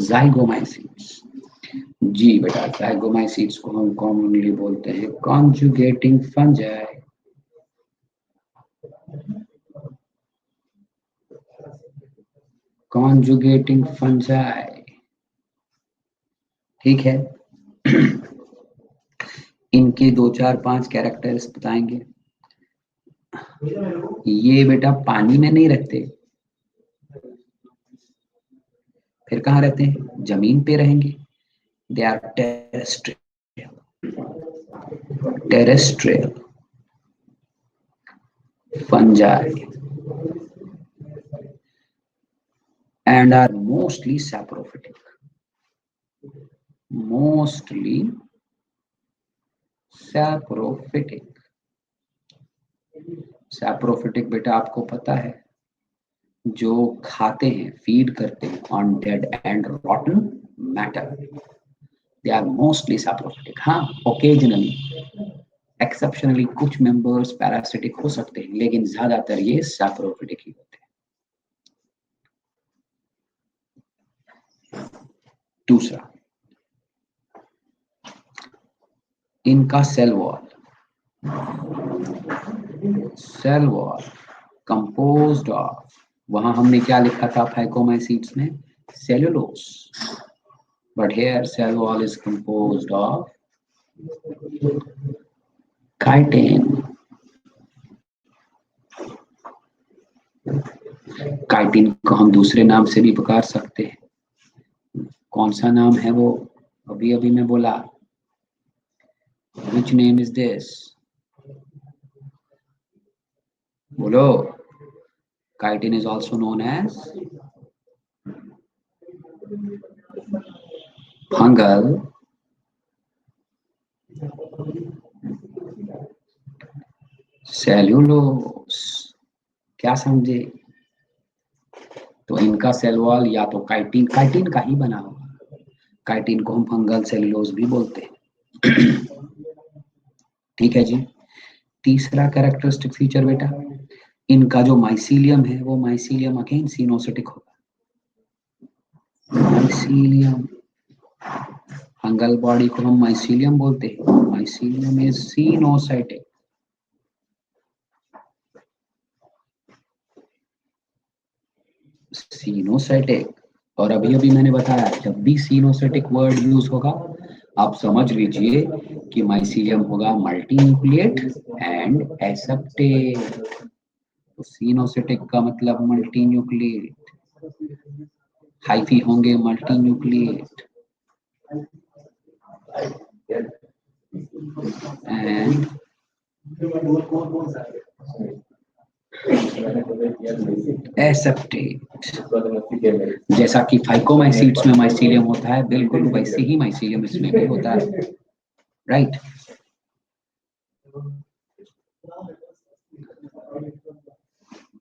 [SPEAKER 2] Zygomycetes, जी बेटा, जाइगोमाइसीट्स को हम कॉमनली बोलते हैं कॉन्जुगेटिंग फंजाई। कॉन्जुगेटिंग फंजाई, ठीक है। इनके 2-4-5 कैरेक्टर्स बताएंगे। ये बेटा पानी में नहीं रहते, फिर कहाँ रहते हैं? जमीन पे रहेंगे। They are terrestrial, terrestrial fungi and are mostly saprophytic, mostly saprophytic। saprophytic बेटा आपको पता है, जो खाते हैं, फीड करते हैं on dead and rotten matter, they are mostly saprophytic। हाँ, ओकेजनली एक्सेप्शनली कुछ मेंबर्स पैरासिटिक हो सकते हैं, लेकिन ज्यादातर ये saprophytic ही होते हैं। दूसरा, इनका सेल वॉल कंपोज्ड ऑफ, वहां हमने क्या लिखा था फाइकोमाइसीट्स में? Cellulose, but here cell wall is composed of chitin. Chitin को हम दूसरे नाम से भी पुकार सकते हैं। कौन सा नाम है वो? अभी अभी मैं बोला, which name is this? बोलो। Chitin is also known as fungal cellulose। क्या समझे? तो इनका सेल वॉल या तो काइटिन का ही बना होगा। काइटिन को हम फंगल सेलुलोज भी बोलते हैं। ठीक है जी। तीसरा कैरेक्टरिस्टिक फीचर बेटा, इनका जो माइसीलियम है वो माइसीलियम अगेन सिनोसिटिक होगा। माइसीलियम, फंगल बॉडी को हम माइसीलियम बोलते हैं, माइसीलियम इज सिनोसाइटिक। सिनोसाइटिक, और अभी अभी मैंने बताया जब भी सिनोसाइटिक वर्ड यूज होगा आप समझ लीजिए कि माइसीलियम होगा मल्टीन्यूक्लिएट एंड एसेप्टेट। तो सिनोसाइटिक का मतलब मल्टीन्यूक्लिएट, हाइफी होंगे मल्टीन्यूक्लिएट एंड एसेप्टेट। जैसा कि फाइकोमाइसीट्स में माइसीलियम होता है, बिल्कुल वैसे ही माइसीलियम इसमें भी होता है, राइट।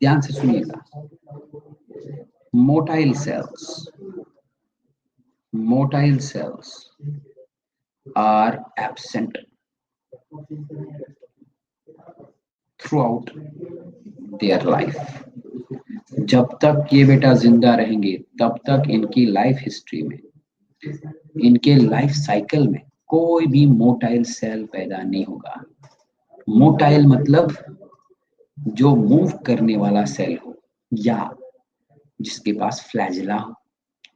[SPEAKER 2] ध्यान से सुनिएगा, motile cells are absent throughout their life. जब तक ये बेटा जिंदा रहेंगे तब तक इनकी लाइफ हिस्ट्री में, इनके लाइफ साइकिल में कोई भी मोटाइल सेल पैदा नहीं होगा। मोटाइल मतलब जो मूव करने वाला सेल हो या जिसके पास फ्लैजिला हो,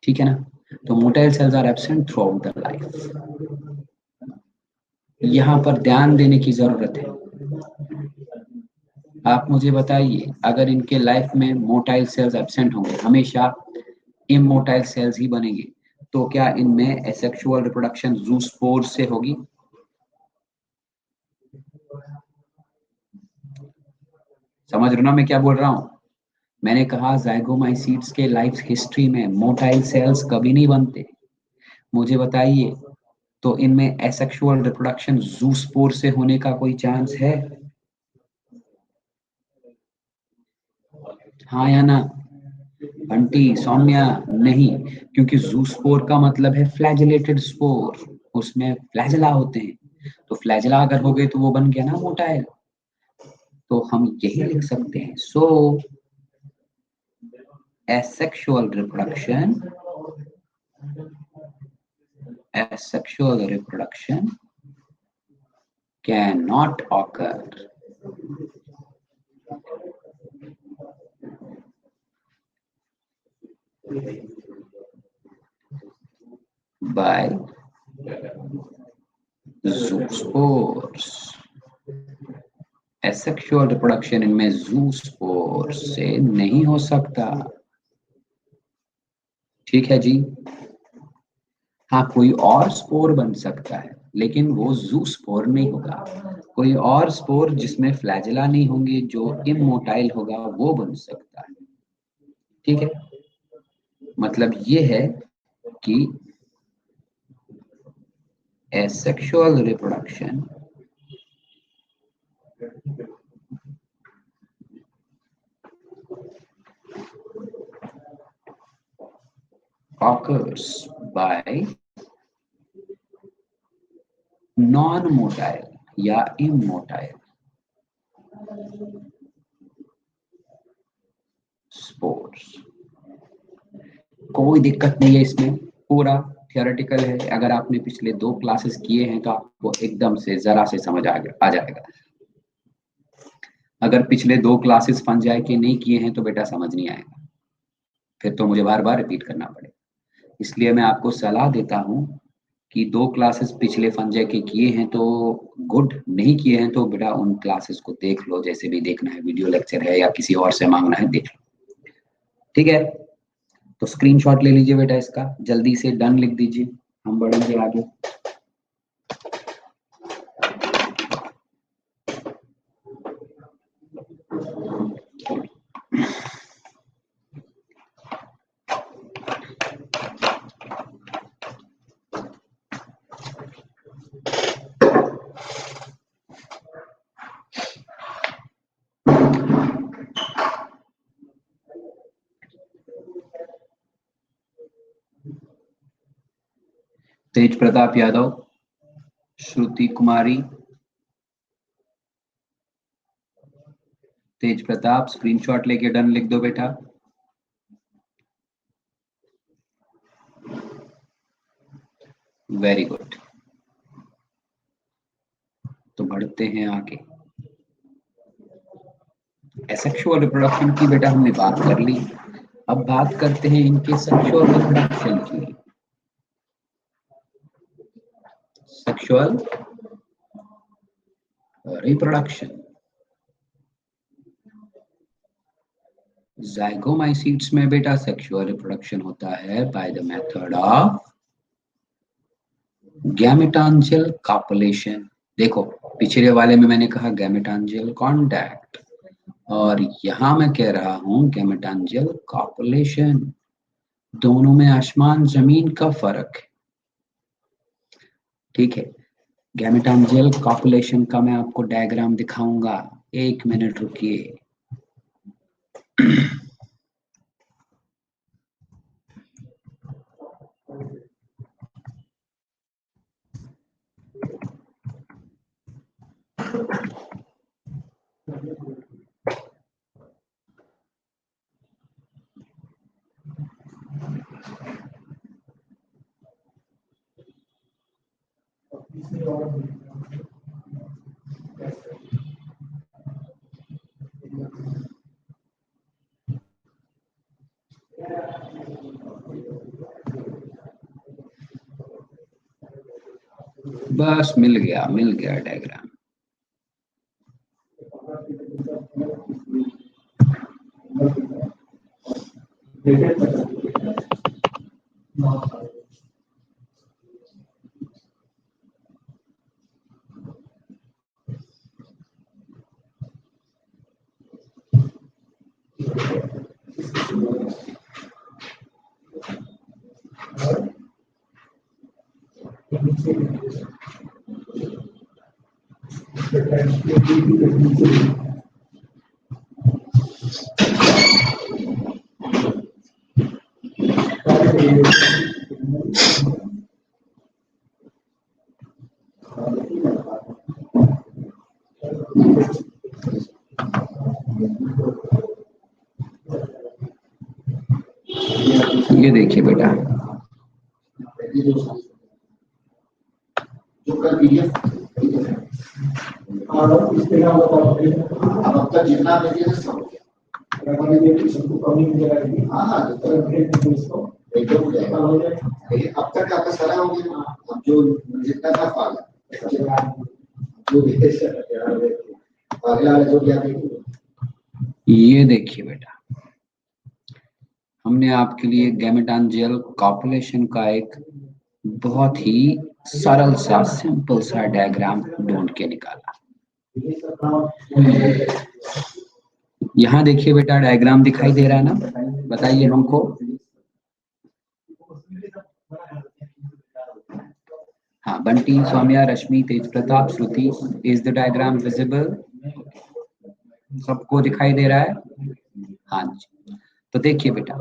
[SPEAKER 2] ठीक है ना। तो motile cells are absent throughout the life. यहाँ पर ध्यान देने की जरूरत है। आप मुझे बताइए, अगर इनके लाइफ में मोटाइल सेल्स एब्सेंट होंगे, हमेशा इमोटाइल सेल्स ही बनेंगे, तो क्या इनमें एसेक्सुअल रिप्रोडक्शन ज़ूस्पोर से होगी? समझ रहे हो ना मैं क्या बोल रहा हूं? मैंने कहा ज़ाइगोमाइसीट्स के लाइफ हिस्ट्री में मोटाइल सेल्स कभी नहीं बनते। मुझे बताइए, तो इनमें एसेक्सुअल रिप्रोडक्शन ज़ूस्पोर से होने का कोई चांस है? हाँ या ना? बंटी, सौम्या, नहीं, क्योंकि ज़ूस्पोर का मतलब है फ्लैजिलेटेड स्पोर, उसमें फ्लैजिला होते हैं। तो फ्लैजिला अगर हो गए तो वो बन गया ना मोटाइल। तो हम यही लिख सकते हैं, सो asexual reproduction cannot occur by zoospores. asexual reproduction इनमें zoospore से नहीं हो सकता। ठीक है जी। हाँ, कोई और स्पोर बन सकता है, लेकिन वो ज़ूस्पोर नहीं होगा। कोई और स्पोर जिसमें फ्लैजिला नहीं होंगे, जो इमोटाइल होगा, वो बन सकता है। ठीक है, मतलब ये है कि asexual reproduction occurs by non-motile या immotile spores। कोई दिक्कत नहीं है इसमें, पूरा थियोरेटिकल है। अगर आपने पिछले 2 क्लासेस किए हैं तो आपको एकदम से जरा से समझ आ जाएगा। अगर पिछले 2 क्लासेस फंजाई के नहीं किए हैं तो बेटा समझ नहीं आएगा, फिर तो मुझे बार बार रिपीट करना पड़ेगा। इसलिए मैं आपको सलाह देता हूं कि 2 क्लासेस पिछले फंजाई के किए हैं तो गुड, नहीं किए हैं तो बेटा उन क्लासेस को देख लो, जैसे भी देखना है, वीडियो लेक्चर है या किसी और से मांगना है, देख लो। ठीक है, तो स्क्रीनशॉट ले लीजिए बेटा, इसका जल्दी से डन लिख दीजिए, हम बढ़ेंगे आगे। तेज प्रताप यादव, श्रुति कुमारी, तेज प्रताप स्क्रीनशॉट लेके डन लिख दो बेटा। वेरी गुड, तो बढ़ते हैं आगे। एसेक्सुअल रिप्रोडक्शन की बेटा हमने बात कर ली, अब बात करते हैं इनके सेक्सुअल रिप्रोडक्शन की। सेक्सुअल रिप्रोडक्शन, ज़ाइगोमाइसीट्स में बेटा सेक्सुअल रिप्रोडक्शन होता है by the method of gametangial copulation. देखो, पिछले वाले में मैंने कहा गैमेटांजियल कॉन्टैक्ट, और यहां मैं कह रहा हूं गैमेटांजियल कॉपुलेशन। दोनों में आसमान जमीन का फर्क है। ठीक है, गैमेटांजियल कॉपुलेशन का मैं आपको डायग्राम दिखाऊंगा, 1 मिनट रुकिए। बस मिल गया डायग्राम। ये देखिए बेटा,
[SPEAKER 3] अब तक जितना देखिए सब अब तक आपका सारा हो गया। अब जो जितना था पाल अगला जो क्या
[SPEAKER 2] ये देखिए बेटा, हमने आपके लिए गैमेटांजियल कॉपुलेशन का एक बहुत ही सरल सा सिंपल सा डायग्राम ढूंढ के निकाला। यहाँ देखिए बेटा, डायग्राम दिखाई दे रहा है ना, बताइए हमको। हाँ, बंटी, सौम्या, रश्मि, तेज प्रताप, श्रुति, इज द डायग्राम विजिबल? सबको दिखाई दे रहा है? हाँ जी। तो देखिए बेटा,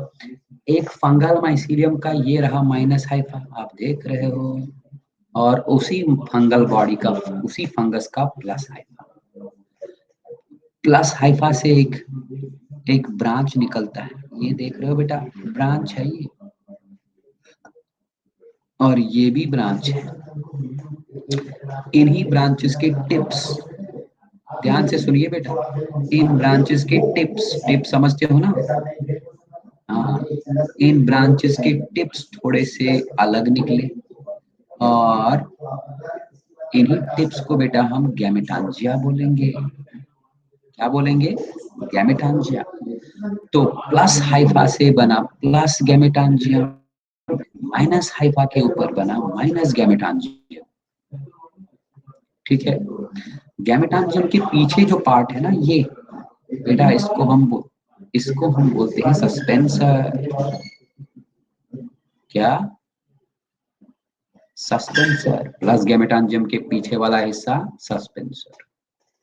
[SPEAKER 2] एक फंगल माइसीलियम का ये रहा माइनस हाइफा, आप देख रहे हो, और उसी फंगल बॉडी का, उसी फंगस का प्लस हाइफा। प्लस हाइफा से एक ब्रांच निकलता है, ये देख रहे हो बेटा, ब्रांच है ये, और ये भी ब्रांच है। इन्हीं ब्रांचेस के टिप्स, ध्यान से सुनिए बेटा, इन ब्रांचेस के टिप्स समझते हो ना? हाँ, इन ब्रांचेस के टिप्स थोड़े से अलग निकले, और इन्हीं टिप्स को बेटा हम गैमेटांजिया बोलेंगे। क्या बोलेंगे? गैमेटांजिया। तो प्लस हाइफा से बना प्लस गैमेटांजिया, माइनस हाइफा के ऊपर बना माइनस गैमेटांजिया। ठीक है, गैमेटांजियम के पीछे जो पार्ट है ना, ये बेटा, इसको हम बोलते हैं सस्पेंसर। क्या? सस्पेंसर। प्लस गैमेटांजियम के पीछे वाला हिस्सा सस्पेंसर,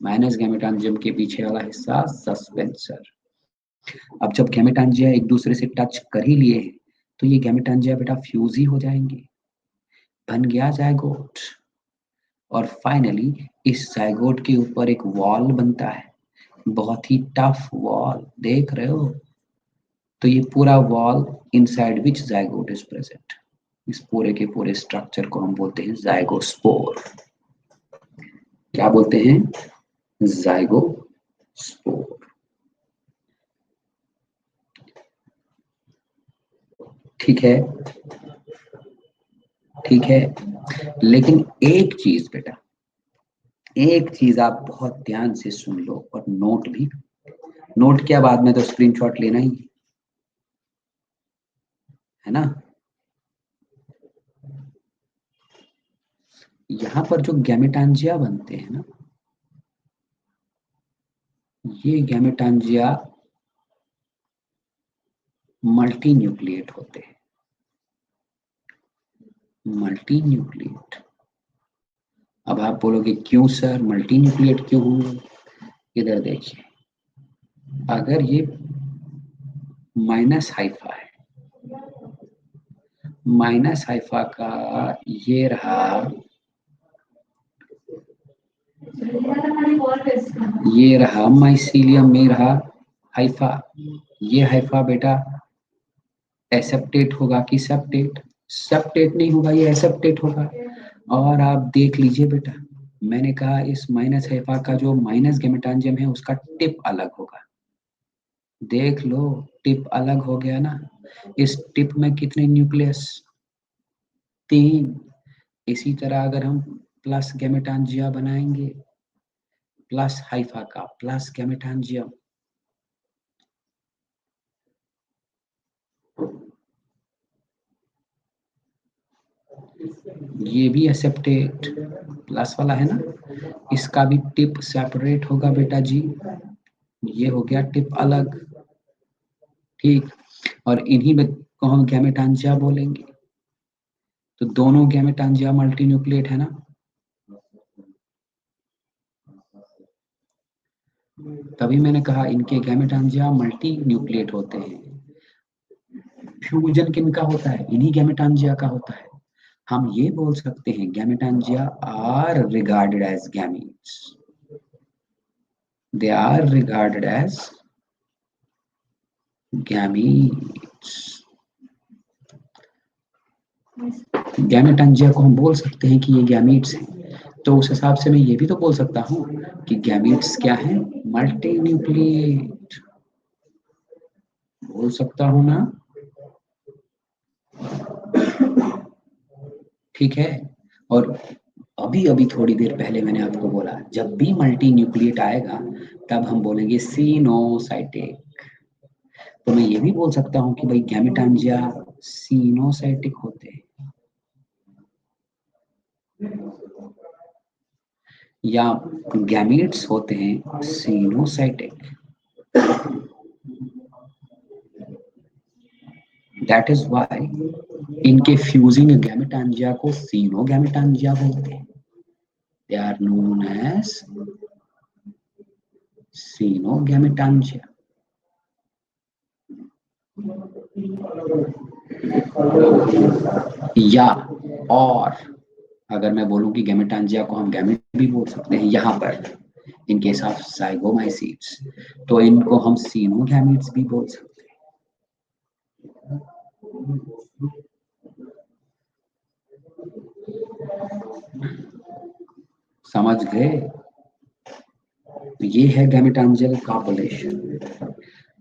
[SPEAKER 2] माइनस गैमेटांजियम के पीछे वाला हिस्सा सस्पेंसर। अब जब गैमेटांजिया एक दूसरे से टच कर ही लिए हैं, तो ये गैमेटांजिया बेटा फ्यूज ही हो जाएंगे, बन गया जायगोट। और फाइनली इस जायगोट के ऊपर एक वॉल बनता है, बहुत ही टफ वॉल, देख रहे हो? तो ये पूरा wall inside which zygote is present, इस पूरे के पूरे स्ट्रक्चर को हम बोलते हैं जाइगोस्पोर। क्या बोलते हैं? जाइगोस्पोर। ठीक है, ठीक है। लेकिन एक चीज बेटा, एक चीज आप बहुत ध्यान से सुन लो, और नोट भी, नोट क्या, बाद में तो स्क्रीनशॉट लेना ही है ना। यहां पर जो गैमेटांजिया बनते हैं ना, ये गैमेटांजिया मल्टी न्यूक्लिएट होते हैं, मल्टी न्यूक्लिएट। अब आप बोलोगे क्यों सर मल्टी न्यूक्लिएट क्यों हुए? इधर देखिए, अगर ये माइनस हाइफा है, माइनस हाइफा का ये रहा, ये रहा माइसीलियम में रहा हाइफा, ये हाइफा बेटा एसेप्टेट होगा कि सेप्टेट? सेप्टेट नहीं होगा, ये एसेप्टेट होगा। और आप देख लीजिए बेटा, मैंने कहा इस माइनस हाइफा का जो माइनस गैमेटांजियम है उसका टिप अलग होगा। देख लो, टिप अलग हो गया ना। इस टिप में कितने न्यूक्लियस? 3। इसी तरह अगर हम प्लस गैमेटांजिया बनाएंगे, प्लस हाइफा का प्लस गैमेटांजियम, ये भी एसेप्टेट प्लस वाला है ना, इसका भी टिप सेपरेट होगा बेटा जी। ये हो गया टिप अलग, ठीक। और इन्हीं में को हम गैमेटांजिया बोलेंगे। तो दोनों गैमेटांजिया मल्टी न्यूक्लिएट है ना। तभी मैंने कहा इनके गैमेटांजिया मल्टी न्यूक्लिएट होते हैं। फ्यूजन किनका होता है? इन्हीं गैमेटांजिया का होता है। हम ये बोल सकते हैं gametangia are regarded as gametes, they are regarded as gametes. Gametangia को हम बोल सकते हैं कि ये गैमीट्स हैं। तो उस हिसाब से मैं ये भी तो बोल सकता हूँ कि गैमीट्स क्या है? Multi nucleate. बोल सकता हूँ ना, ठीक है। और अभी अभी थोड़ी देर पहले मैंने आपको बोला जब भी मल्टी न्यूक्लिएट आएगा तब हम बोलेंगे सीनोसाइटिक। तो मैं ये भी बोल सकता हूँ कि भाई गैमेटांजिया सीनोसाइटिक होते हैं, या गैमीट्स होते हैं सीनोसाइटिक। दैट इज व्हाई इनके फ्यूजिंग गैमेटांजिया को सीनोगैमेटांजिया बोलते हैं। They are known as coenogametangia. या और अगर मैं बोलूं कि गैमेटांजिया को हम गैमेट भी बोल सकते हैं यहाँ पर इन केस ऑफ जाइगोमाइसीट्स, तो इनको हम सीनोगैमेट्स भी बोल सकते हैं। समझ गए? ये है गैमेटांजियल कॉपुलेशन।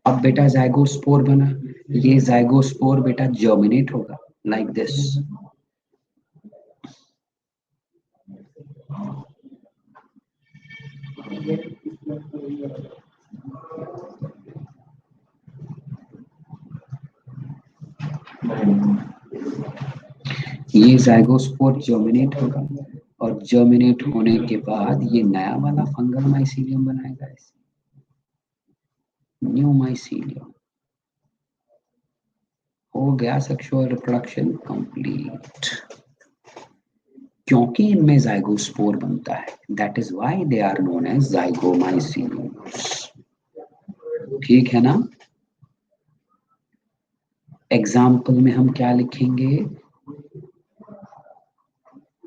[SPEAKER 2] अब बेटा जाइगोस्पोर बना, ये जाइगोस्पोर बेटा जर्मिनेट होगा लाइक दिस। ये जाइगोस्पोर जर्मिनेट होगा और जर्मिनेट होने के बाद ये नया वाला फंगल माइसीलियम बनाएगा, न्यू माइसीलियम। हो गया सेक्सुअल रिप्रोडक्शन कंप्लीट, क्योंकि इनमें जाइगोस्पोर बनता है। That is why they are known as zygomyceliums. ठीक है ना। एग्जाम्पल में हम क्या लिखेंगे?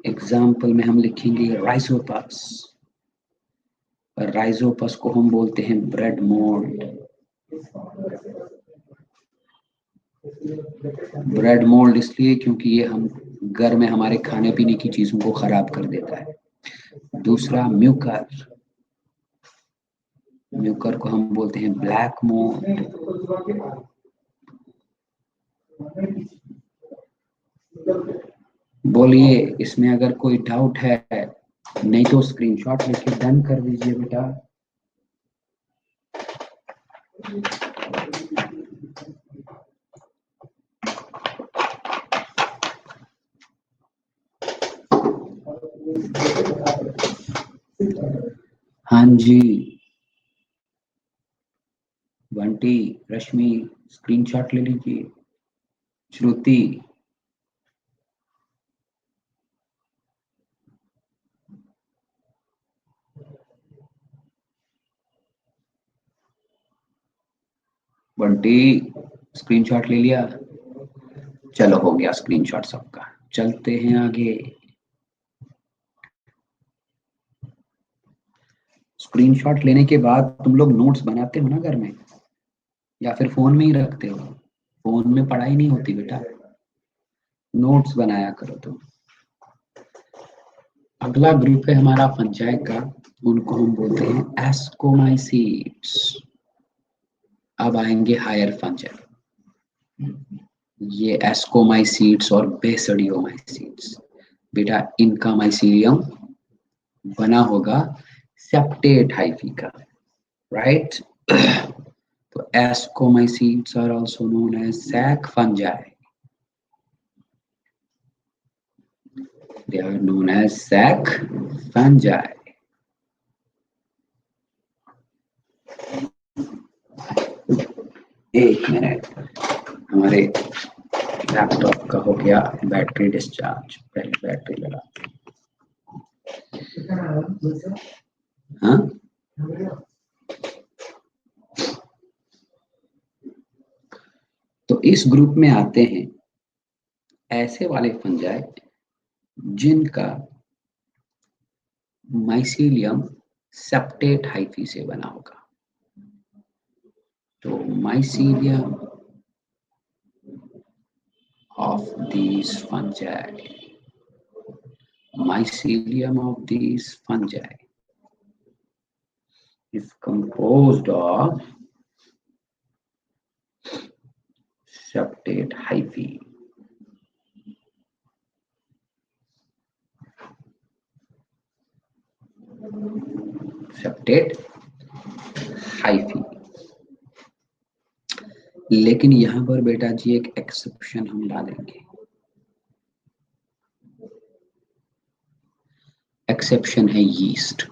[SPEAKER 2] एग्जाम्पल में हम लिखेंगे राइजोपस। राइजोपस को हम बोलते हैं ब्रेड मोल्ड। ब्रेड मोल्ड इसलिए क्योंकि ये हम घर में हमारे खाने पीने की चीजों को खराब कर देता है। दूसरा म्यूकर, म्यूकर को हम बोलते हैं ब्लैक मोल्ड। बोलिए इसमें अगर कोई डाउट है, नहीं तो स्क्रीनशॉट लेके डन कर दीजिए बेटा। हाँ जी बंटी, रश्मि स्क्रीनशॉट ले लीजिए। श्रुति, बंटी स्क्रीनशॉट ले लिया? चलो हो गया स्क्रीनशॉट सबका। चलते हैं आगे। स्क्रीनशॉट लेने के बाद तुम लोग नोट्स बनाते हो ना घर में, या फिर फोन में ही रखते हो? फोन में पढ़ाई नहीं होती बेटा, नोट्स बनाया करो तुम। अगला ग्रुप है हमारा फंजाई का, उनको हम बोलते हैं एस्कोमाइसीड्स। अब आएंगे हायर फंजाई, ये एस्कोमाइसीड्स और बेसडियोमाइसीड्स। बेटा इनका माइसीलियम बना होगा सेप्टेट हाइफी का, राइट। तो ascomycetes are also known as sac fungi, they are known as sac fungi. एक मिनट, हमारे लैपटॉप का हो गया बैटरी डिस्चार्ज, पहले बैटरी लगा। हाँ तो इस ग्रुप में आते हैं ऐसे वाले फंजाई जिनका माइसीलियम सेप्टेट हाइफी से बना होगा। तो mycelium of these fungi, mycelium of these fungi is composed of septate hyphae. Septate hyphae. लेकिन यहां पर बेटा जी एक एक्सेप्शन हम डालेंगे। एक्सेप्शन है यीस्ट।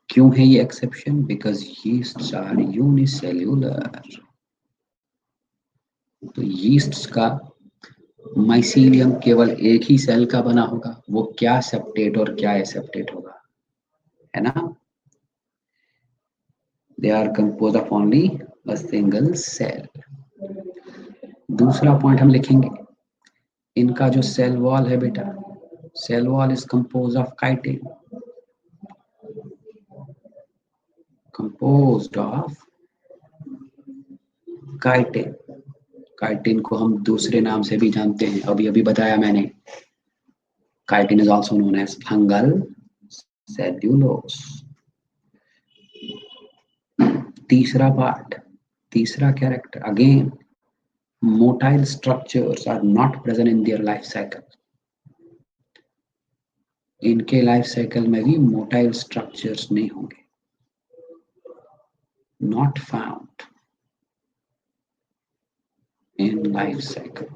[SPEAKER 2] क्यों है ये exception? Because yeasts are unicellular. तो यीस्ट्स का माइसीलियम केवल एक ही सेल का बना होगा, वो क्या सेप्टेट और क्या एसेप्टेट होगा, है ना। They are composed of only a single cell. दूसरा पॉइंट हम लिखेंगे, इनका जो सेल वॉल है बेटा, cell wall is composed of chitin, composed of chitin. Chitin को हम दूसरे नाम से भी जानते हैं, अभी अभी बताया मैंने। Chitin is also known as fungal cellulose. तीसरा पार्ट, तीसरा character, again motile structures are not present in their life cycle. इनके लाइफ साइकिल में भी मोटाइल स्ट्रक्चर्स नहीं होंगे, not found in life cycle.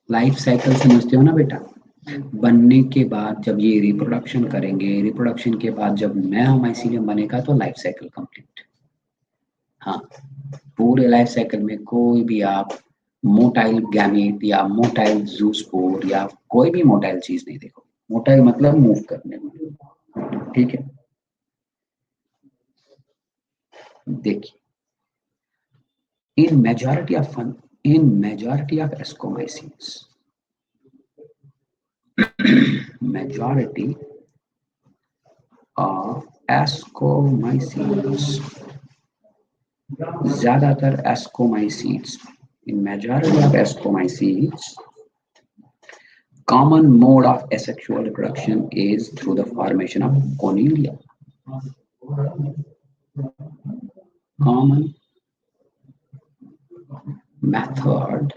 [SPEAKER 2] Life cycle समझते हो ना बेटा? बनने के बाद जब ये रिप्रोडक्शन करेंगे, रिप्रोडक्शन के बाद जब नया माइसीलियम बनेगा तो लाइफ साइकिल कंप्लीट। हाँ, पूरे लाइफ साइकिल में कोई भी आप मोटाइल गैमेट या मोटाइल जूस्पोर या कोई भी मोटाइल चीज नहीं देखो। मोटाइल मतलब मूव करने में, ठीक है। देखिए, in majority of ascomycetes, majority of ascomycetes, ज्यादातर ascomycetes, in majority of ascomycetes, common mode of asexual reproduction is through the formation of conidia. Common method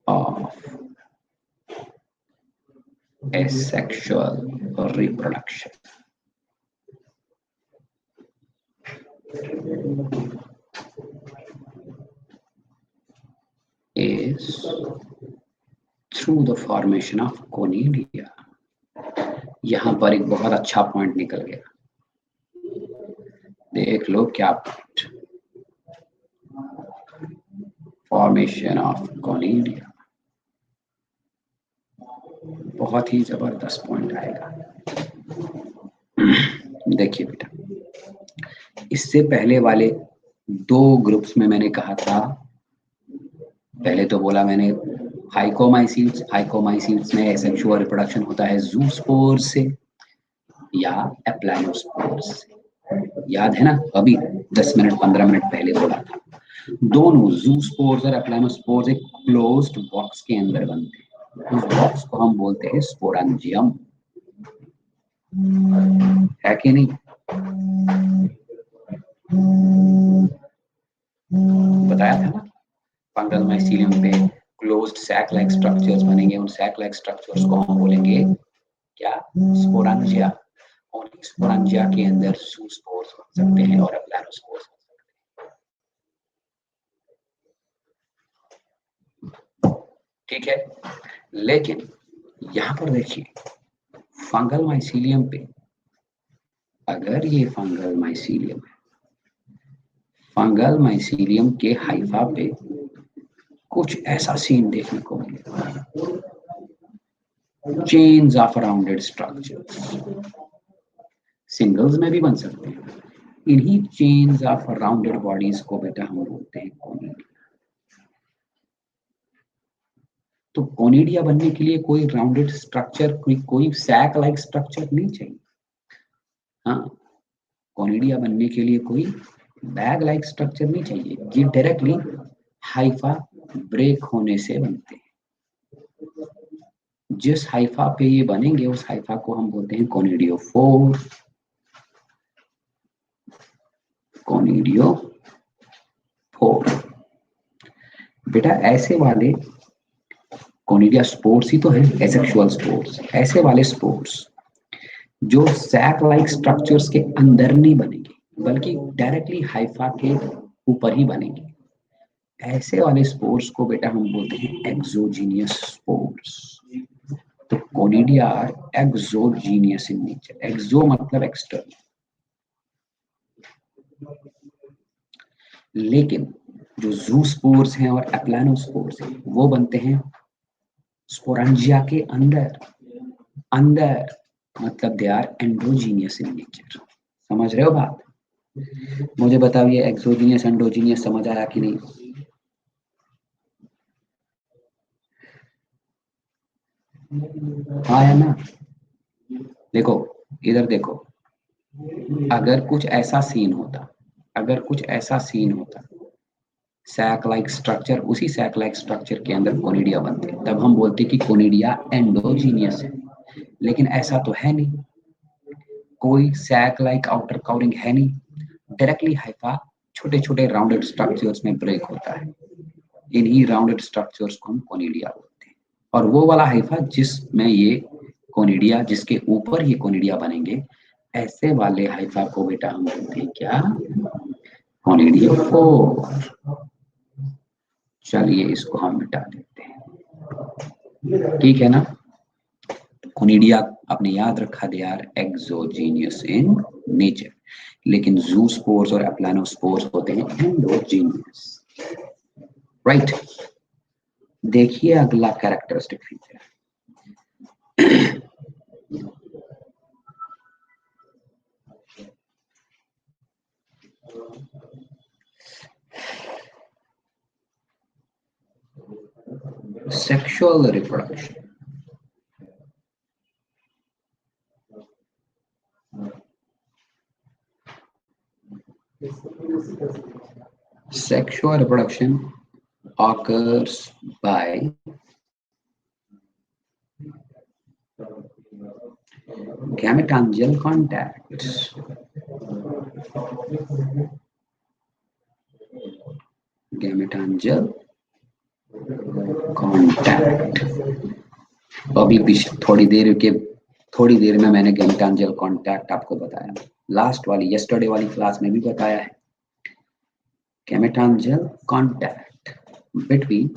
[SPEAKER 2] of asexual reproduction is through the formation of conidia. यहां पर एक बहुत अच्छा point निकल गया, देख लो क्या पॉइंट, फॉर्मेशन ऑफ कॉनिडिया। बहुत ही जबरदस्त पॉइंट आएगा। देखिए बेटा, इससे पहले वाले दो ग्रुप्स में मैंने कहा था, पहले तो बोला मैंने हाइकोमाइसीट्स, हाइकोमाइसीट्स में एसेक्सुअल रिप्रोडक्शन होता है जूस्पोर से। या एप्लानोस्पोर्स। याद है ना, अभी 10 मिनट 15 मिनट पहले बोला था। दोनों ज़ूस्पोर्स और एप्लानोस्पोर्स एक क्लोज्ड बॉक्स के अंदर बनते हैं। उस बॉक्स को हम बोलते हैं स्पोरेंजियम, है कि नहीं? बताया था ना, फंगल माइसीलियम पे क्लोज्ड सैक लाइक स्ट्रक्चर्स बनेंगे। उन सैक लाइक स्ट्रक्चर्स को हम बोलेंगे क्या? स्पोरेंजिया। और स्पोरेंजिया के अंदर ज़ूस्पोर्स बन सकते हैं और एप्लानोस्पोर्स बन सकते हैं। ठीक है, लेकिन यहां पर देखिए, फंगल माइसीलियम पे, अगर ये फंगल माइसीलियम है, फंगल माइसीलियम के हाइफा पे कुछ ऐसा सीन देखने को मिलेगा, chains of rounded structures. Singles में भी बन सकते हैं। इन्हीं चेन्स ऑफ राउंडेड बॉडीज को बेटा हम बोलते हैं कोनिडिया। तो कोनिडिया बनने के लिए कोई राउंडेड स्ट्रक्चर, कोई सैक लाइक स्ट्रक्चर नहीं चाहिए। हाँ, कोनिडिया बनने के लिए कोई बैग लाइक स्ट्रक्चर नहीं चाहिए। ये डायरेक्टली हाइफा ब्रेक होने से बनते हैं। जिस हाइफा पे ये बनेंगे उस हाइफा को हम बोलते हैं कोनिडियोफोर। कोनिडियोफोर बेटा ऐसे वाले कोनिडिया स्पोर्स ही तो है, एसेक्सुअल स्पोर्स। ऐसे वाले स्पोर्स जो सैक लाइक स्ट्रक्चर्स के अंदर नहीं बनेंगे बल्कि डायरेक्टली हाइफा के ऊपर ही बनेंगे, ऐसे वाले स्पोर्स को बेटा हम बोलते हैं एक्सोजीनियस स्पोर्स। तो conidia are exogenous in nature. Exo मतलब एक्सटर्नल, लेकिन जो ज़ूस्पोर्स हैं और एप्लानोस्पोर्स हैं वो बनते हैं स्पोरेंजिया के अंदर। अंदर मतलब they are endogenous in nature. समझ रहे हो बात? मुझे बताओ ये एक्सोजीनियस एंडोजीनियस समझ आया कि नहीं? हाँ है ना? देखो इधर देखो, अगर कुछ ऐसा सीन होता, सैक लाइक स्ट्रक्चर, उसी सैक लाइक स्ट्रक्चर के अंदर कोनिडिया बनते, तब हम बोलते कि कोनिडिया एंडोजीनियस है। लेकिन ऐसा तो है नहीं, कोई सैक लाइक आउटर कवरिंग है नहीं, डायरेक्टली हाइफा छोटे छोटे राउंडेड स्ट्रक्चर्स में ब्रेक होता है। इन्हीं राउंडेड स्ट्रक्चर्स को हम कोनिडिया बोलते हैं। और वो वाला हाइफा जिसमें ये कोनिडिया, जिसके ऊपर ये कोनिडिया बनेंगे, ऐसे वाले हाइफा को बेटा हम बोलते हैं क्या? कोनिडियोफोर। चलिए इसको हम मिटा देते हैं, ठीक है ना? कोनिडिया आपने याद रखा, they are exogenous in nature, लेकिन ज़ूस्पोर्स और एप्लानोस्पोर्स होते हैं एंडोजीनियस। राइट, देखिए अगला characteristic feature, sexual reproduction. Sexual reproduction occurs by gametangial contact. Gametangial contact. अभी थोड़ी देर में मैंने गैमेटांजियल कांटेक्ट आपको बताया, लास्ट वाली यस्टरडे वाली क्लास में भी बताया है। गैमेटांजियल कांटेक्ट बिटवीन,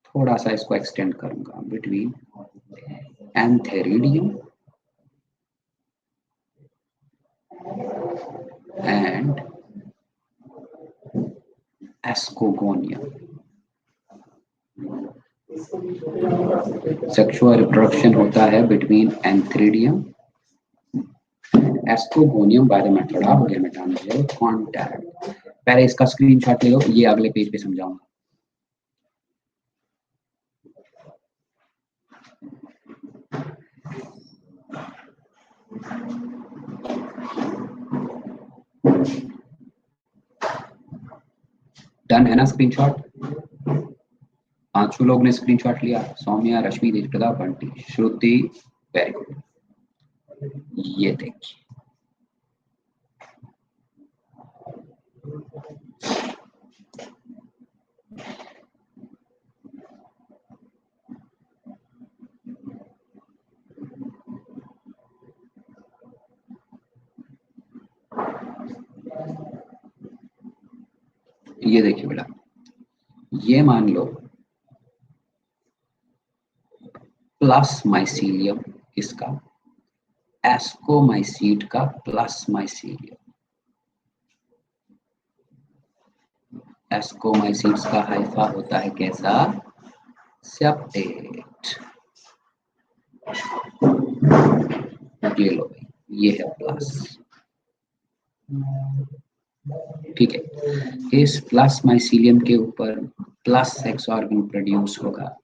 [SPEAKER 2] थोड़ा सा इसको एक्सटेंड करूंगा, between antheridium and ascogonium. Sexual reproduction होता है between antheridium, ascogonium by the method of gametangial contact. पहले इसका स्क्रीनशॉट ले लो, ये अगले पेज पे समझाऊंगा। डन है ना स्क्रीनशॉट? पांचों लोग ने स्क्रीनशॉट लिया, सौम्या, रश्मि, तेजप्रदा, बंटी, श्रुति, वेरी गुड। ये देखिए, ये देखिए बेटा, ये मान लो प्लस माइसीलियम इसका, एस्कोमाइसीट का प्लस माइसीलियम, एस्कोमाइसीट्स का हाइफा होता है कैसा? सेप्टेट। ये लो भाई, ये है प्लस, ठीक है। इस प्लस माइसीलियम के ऊपर प्लस सेक्स ऑर्गन प्रोड्यूस होगा।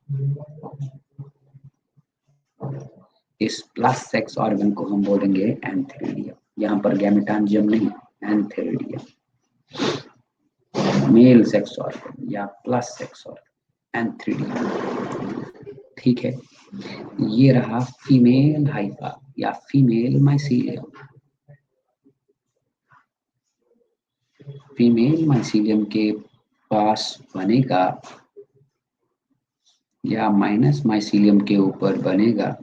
[SPEAKER 2] इस प्लस सेक्स ऑर्गन को हम बोलेंगे एंथेरिडियम। यहाँ पर गैमेटांजियम नहीं, एंथेरिडियम, मेल सेक्स ऑर्गन या प्लस सेक्स ऑर्गन, एंथेरिडियम, ठीक है। ये रहा फीमेल हाइफा या फीमेल माइसीलियम। फीमेल माइसीलियम के पास बनेगा या माइनस माइसीलियम के ऊपर बनेगा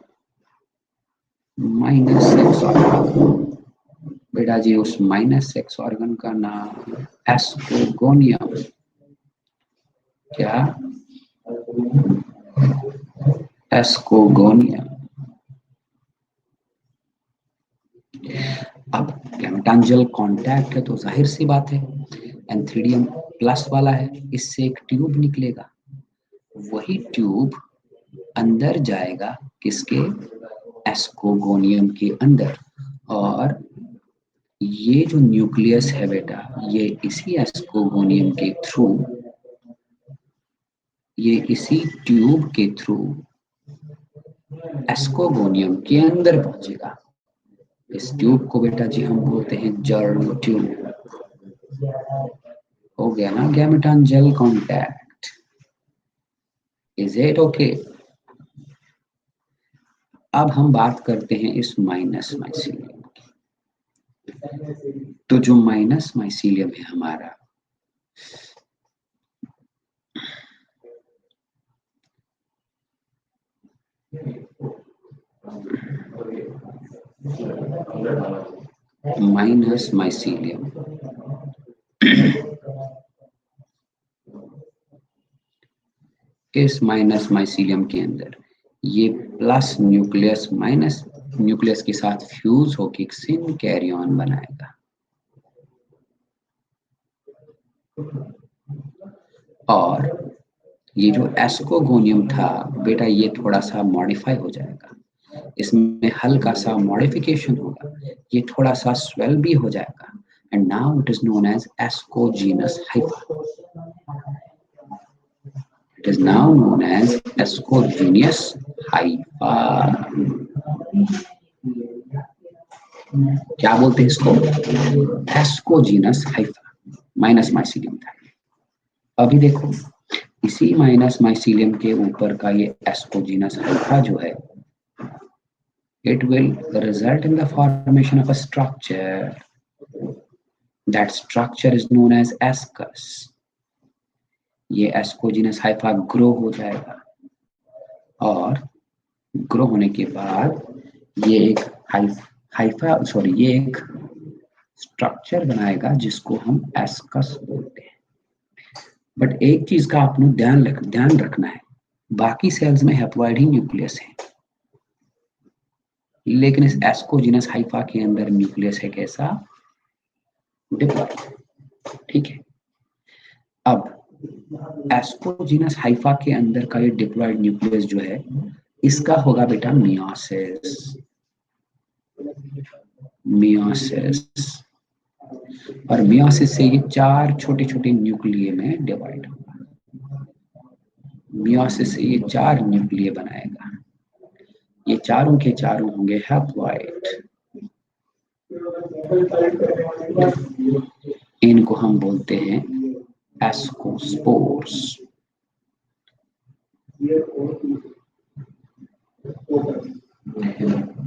[SPEAKER 2] माइनस सेक्स ऑर्गन। बेटा जी, उस माइनस सेक्स ऑर्गन का नाम एस्ट्रोगोनियम। क्या? एस्ट्रोगोनियम। अब गैमेटांजियल कांटेक्ट है तो जाहिर सी बात है एंथ्रीडियम प्लस वाला है, इससे एक ट्यूब निकलेगा, वही ट्यूब अंदर जाएगा किसके? एस्कोगोनियम के अंदर। और ये जो न्यूक्लियस है बेटा, ये इसी एस्कोगोनियम के थ्रू, ये इसी ट्यूब के थ्रू एस्कोगोनियम के अंदर पहुंचेगा। इस ट्यूब को बेटा जी हम बोलते हैं जर्म ट्यूब। हो गया ना गैमेटांजियल कांटेक्ट? Is it okay? अब हम बात करते हैं इस माइनस माइसीलियम की। तो जो माइनस माइसीलियम है हमारा, माइनस माइसीलियम इस माइनस माइसीलियम के अंदर ये प्लस न्यूक्लियस माइनस न्यूक्लियस के साथ फ्यूज होकर सिन कैरियन बनाएगा। और ये जो एस्कोगोनियम था बेटा, ये थोड़ा सा मॉडिफाई हो जाएगा, इसमें हल्का सा मॉडिफिकेशन होगा, ये थोड़ा सा स्वेल भी हो जाएगा, and now it is known as ascogenous hypha. It is now known as Ascogenous hypha. क्या बोलते हैं इसको? Ascogenous hypha. माइनस माइसीलियम था। अभी देखो, इसी माइनस माइसीलियम के ऊपर का ये एस्कोजीनस हाइफा जो है, it will result in the formation of a structure. That structure is known as ascus. ये एस्कोजीनस हाइफा ग्रो हो जाएगा और ग्रो होने के बाद ये एक ये एक स्ट्रक्चर बनाएगा जिसको हम एस्कस बोलते हैं। बट एक चीज का आपने ध्यान रखना है, बाकी सेल्स में हैप्लॉइड ही न्यूक्लियस है, लेकिन इस एस्कोजीनस हाइफा के अंदर न्यूक्लियस है कैसा? डिप्लॉइड। ठीक है। अब एस्कोजीनस हाइफा के अंदर का ये डिप्लॉइड न्यूक्लियस जो है, इसका होगा बेटा मियोसिस। और मियोसिस से ये 4 छोटे छोटे न्यूक्लिय में डिवाइड होगा। मियोसिस से ये 4 न्यूक्लिय बनाएगा, ये चारों के चारों होंगे हैप्लॉइड। इनको हम बोलते हैं एस्कोस्पोर्स।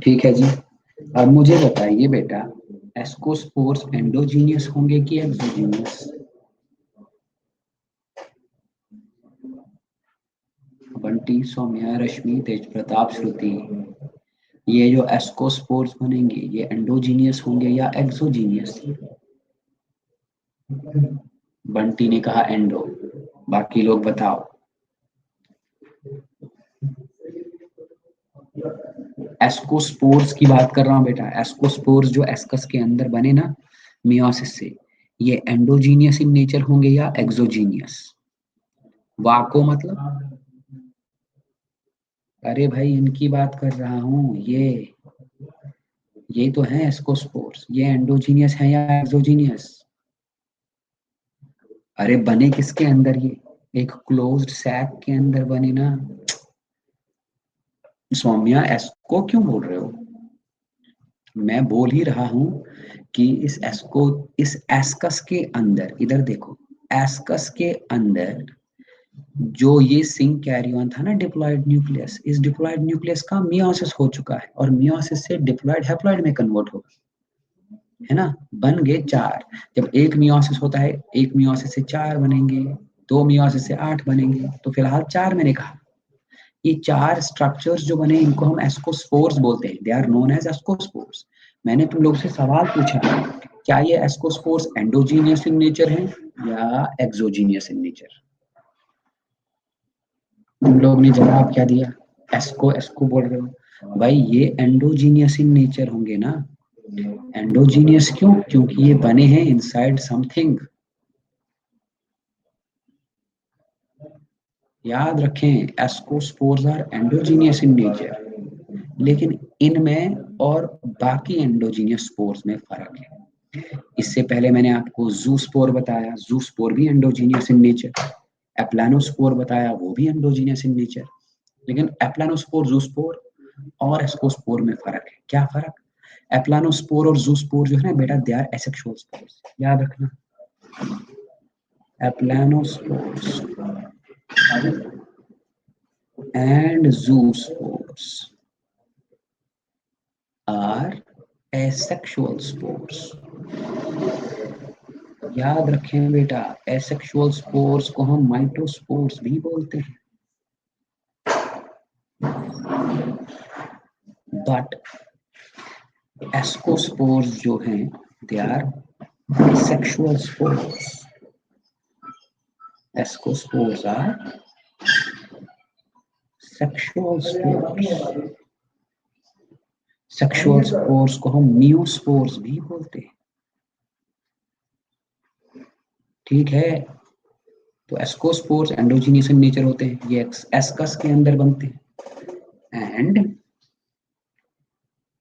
[SPEAKER 2] ठीक है जी। अब मुझे बताइए बेटा, एस्कोस्पोर्स एंडोजीनियस होंगे कि एक्सोजीनियस? बंटी, सौम्या, रश्मि, तेज प्रताप, श्रुति, ये जो एस्कोस्पोर्स बनेंगे ये एंडोजीनियस होंगे या एक्सोजीनियस? बंटी ने कहा एंडो, बाकी लोग बताओ। एस्कोस्पोर्स की बात कर रहा हूं बेटा, एस्कोस्पोर्स जो एस्कस के अंदर बने ना मियोसिस से, ये एंडोजीनियस इन नेचर होंगे या एक्सोजीनियस? वाको मतलब, अरे भाई इनकी बात कर रहा हूं, ये तो है एस्कोस्पोर्स, ये एंडोजीनियस है या एक्सोजीनियस? अरे बने किसके अंदर ये? एक क्लोज्ड सैक के अंदर बने ना। सौम्या एस्को क्यों बोल रहे हो? मैं बोल ही रहा हूं कि इस एस्कस के अंदर, इधर देखो, एस्कस के अंदर जो ये सिंक कैरियन था ना डिप्लॉयड न्यूक्लियस, इस डिप्लॉयड न्यूक्लियस का मियोसिस हो चुका है और मियोसिस से डिप्लॉयड हैप्लॉयड में कन्वर्ट होगा, है ना? बन गए 4। जब एक मियोसिस होता है, एक मियोसिस से 4 बनेंगे, 2 मियोसिस से 8 बनेंगे, तो फिलहाल 4 मैंने कहा। ये 4 स्ट्रक्चर्स जो बने इनको हम एस्कोस्पोर्स बोलते हैं, they are known as ascospores. मैंने तुम लोग से सवाल पूछा, क्या ये एस्कोस्पोर्स एंडोजीनियस इन नेचर है या एक्सोजीनियस इन नेचर? तुम लोग ने जवाब क्या दिया? एस्को एस्को बोल रहे हो। भाई ये एंडोजीनियस इन नेचर होंगे ना। एंडोजीनियस क्यों? क्योंकि ये बने हैं इनसाइड समथिंग। याद रखें, ascospores are endogenous in nature, लेकिन इनमें और बाकी एंडोजीनियस स्पोर्स में फर्क है। इससे पहले मैंने आपको जूस्पोर बताया, जूस्पोर भी एंडोजीनियस इन नेचर। एप्लानोस्पोर बताया, वो भी एंडोजीनियस इन नेचर। लेकिन एप्लानोस्पोर, जूस्पोर और एस्कोस्पोर में फर्क है। क्या फर्क? एप्लानोस्पोर और जूस्पोर जो है ना बेटा, दे आर एसेक्सुअल स्पोर्स, याद रखना। एप्लानोस्पोर्स and zoospores are asexual spores। याद रखें बेटा, एसेक्सुअल स्पोर्स को हम माइटोस्पोर्स भी बोलते हैं। बट एस्कोस्पोर्स जो हैं, they are sexual spores. Ascospores are sexual spores. Sexual spores को हम मियोस्पोर्स भी बोलते हैं। ठीक है, तो एस्कोस्पोर्स एंडोजीनियस इन नेचर होते हैं, ये एस्कस के अंदर बनते हैं,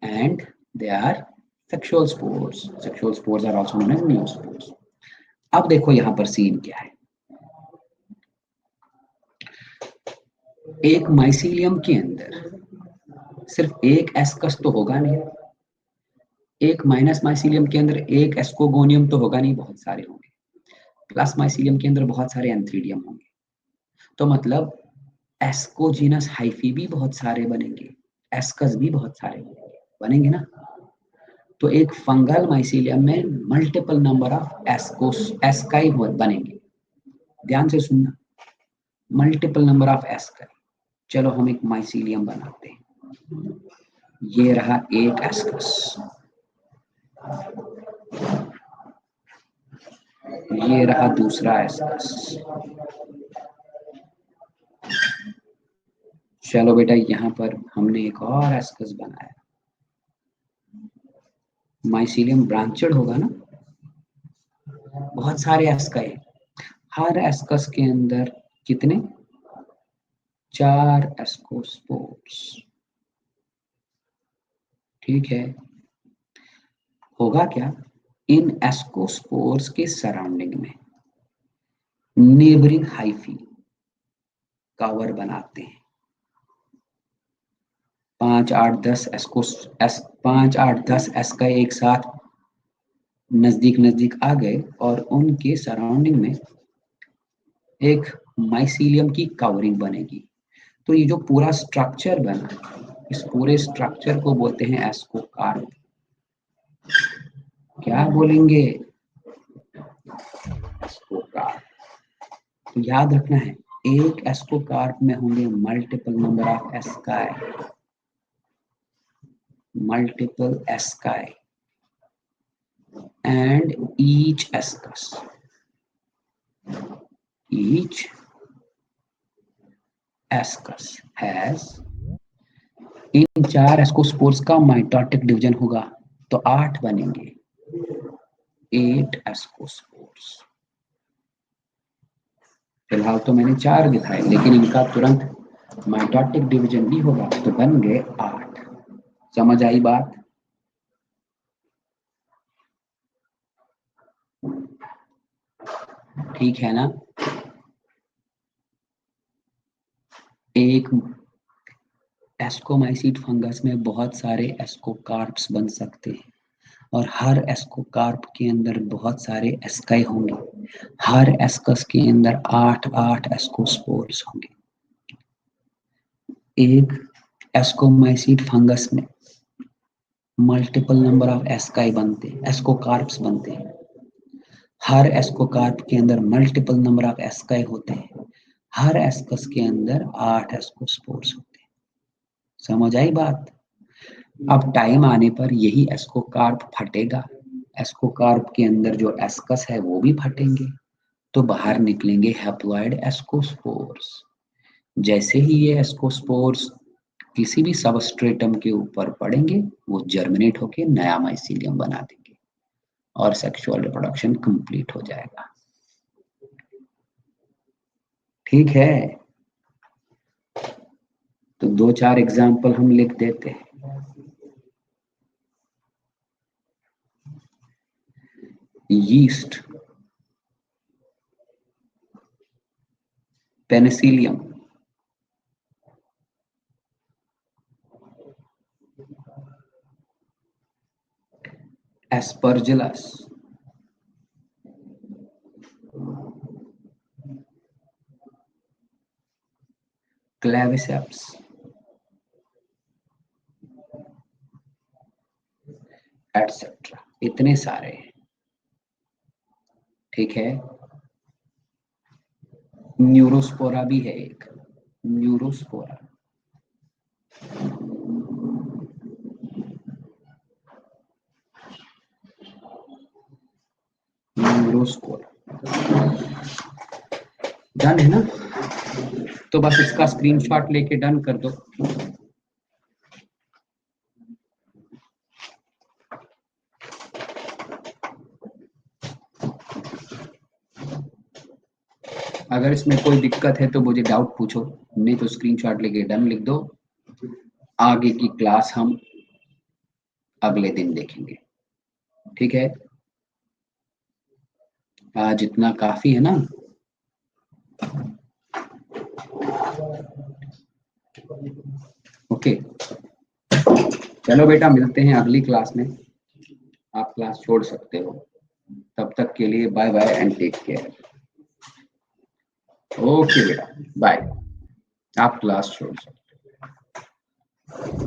[SPEAKER 2] and they are sexual spores। Sexual spores are also known as meiospores। अब देखो यहां पर सीन क्या है। एक माइसीलियम के अंदर सिर्फ एक एस्कस तो होगा नहीं, एक माइनस माइसीलियम के अंदर एक एस्कोगोनियम तो होगा नहीं, बहुत सारे होंगे। प्लस माइसीलियम के अंदर बहुत सारे एंथ्रीडियम होंगे, तो मतलब एस्कोजीनस हाइफी भी बहुत सारे बनेंगे, एस्कस भी बहुत सारे बनेंगे ना। तो एक फंगल माइसीलियम में मल्टीपल नंबर ऑफ एस्काई बनेंगे। ध्यान से सुनना, मल्टीपल नंबर ऑफ एस्काई। चलो हम एक माइसीलियम बनाते हैं। ये रहा एक एस्कस, ये रहा दूसरा एस्कस। चलो बेटा, यहां पर हमने एक और एस्कस बनाया। माइसीलियम ब्रांचेड होगा ना, बहुत सारे एस्काई। हर एस्कस के अंदर कितने? 4 एस्कोस्पोर्स। ठीक है, होगा क्या? इन एस्कोस्पोर्स के सराउंडिंग में नेबरिंग हाइफी कवर बनाते हैं। 5, 8, 10 एस्का एक साथ नजदीक नजदीक आ गए और उनके सराउंडिंग में एक माइसीलियम की कवरिंग बनेगी। तो ये जो पूरा स्ट्रक्चर बना, इस पूरे स्ट्रक्चर को बोलते हैं एस्कोकार्प। क्या बोलेंगे? एस्कोकार्प। तो याद रखना है, एक एस्कोकार्प में होंगे multiple number of ASCII, multiple ASCII, and each ascus has, in 4 ascospores का माइटोटिक डिवीजन होगा तो 8 बनेंगे, 8 एस्कोस्पोर्स। फिलहाल तो मैंने 4 दिखाए, लेकिन इनका तुरंत माइटोटिक डिवीजन भी होगा तो बन गए 8। समझ आई बात? ठीक है ना? एक एस्कोमाइसीट फंगस में बहुत सारे एस्कोकार्प्स बन सकते हैं और हर एस्कोकार्प के अंदर बहुत सारे एस्काई होंगे। हर एस्कस के अंदर 8 एस्कोस्पोर्स होंगे। एक एस्कोमाइसीट फंगस में मल्टीपल नंबर ऑफ एस्काई बनते हैं, एस्कोकार्प्स बनते हैं। हर एस्कोकार्प के अंदर मल्टीपल नंबर ऑफ एस्काई होते हैं। हर एस्कस के अंदर 8 एस्कोस्पोर्स होते हैं। समझ आई बात? अब टाइम आने पर यही एस्कोकार्प फटेगा, एस्कोकार्प के अंदर जो एस्कस है वो भी फटेंगे, तो बाहर निकलेंगे हैप्लॉइड एस्कोस्पोर्स। जैसे ही ये एस्कोस्पोर्स किसी भी सबस्ट्रेटम के ऊपर पड़ेंगे, वो जर्मिनेट होके नया माइसीलियम बना देंगे और सेक्सुअल रिप्रोडक्शन कंप्लीट हो जाएगा। ठीक है, तो 2-4 एग्जाम्पल हम लिख देते हैं। Yeast, Penicillium, Aspergillus, Claviceps, etcetera, इतने सारे हैं। ठीक है, न्यूरोस्पोरा भी है एक, न्यूरोस्पोरा, न्यूरोस्पोरा डन है ना? तो बस इसका स्क्रीनशॉट लेके डन कर दो। अगर इसमें कोई दिक्कत है तो मुझे डाउट पूछो, नहीं तो स्क्रीनशॉट लेके डन लिख दो। आगे की क्लास हम अगले दिन देखेंगे। ठीक है, आज इतना काफी है ना? ओके, चलो बेटा, मिलते हैं अगली क्लास में। आप क्लास छोड़ सकते हो, तब तक के लिए bye bye and take care. Okay बेटा, बाय। आप क्लास छोड़ सकते हो।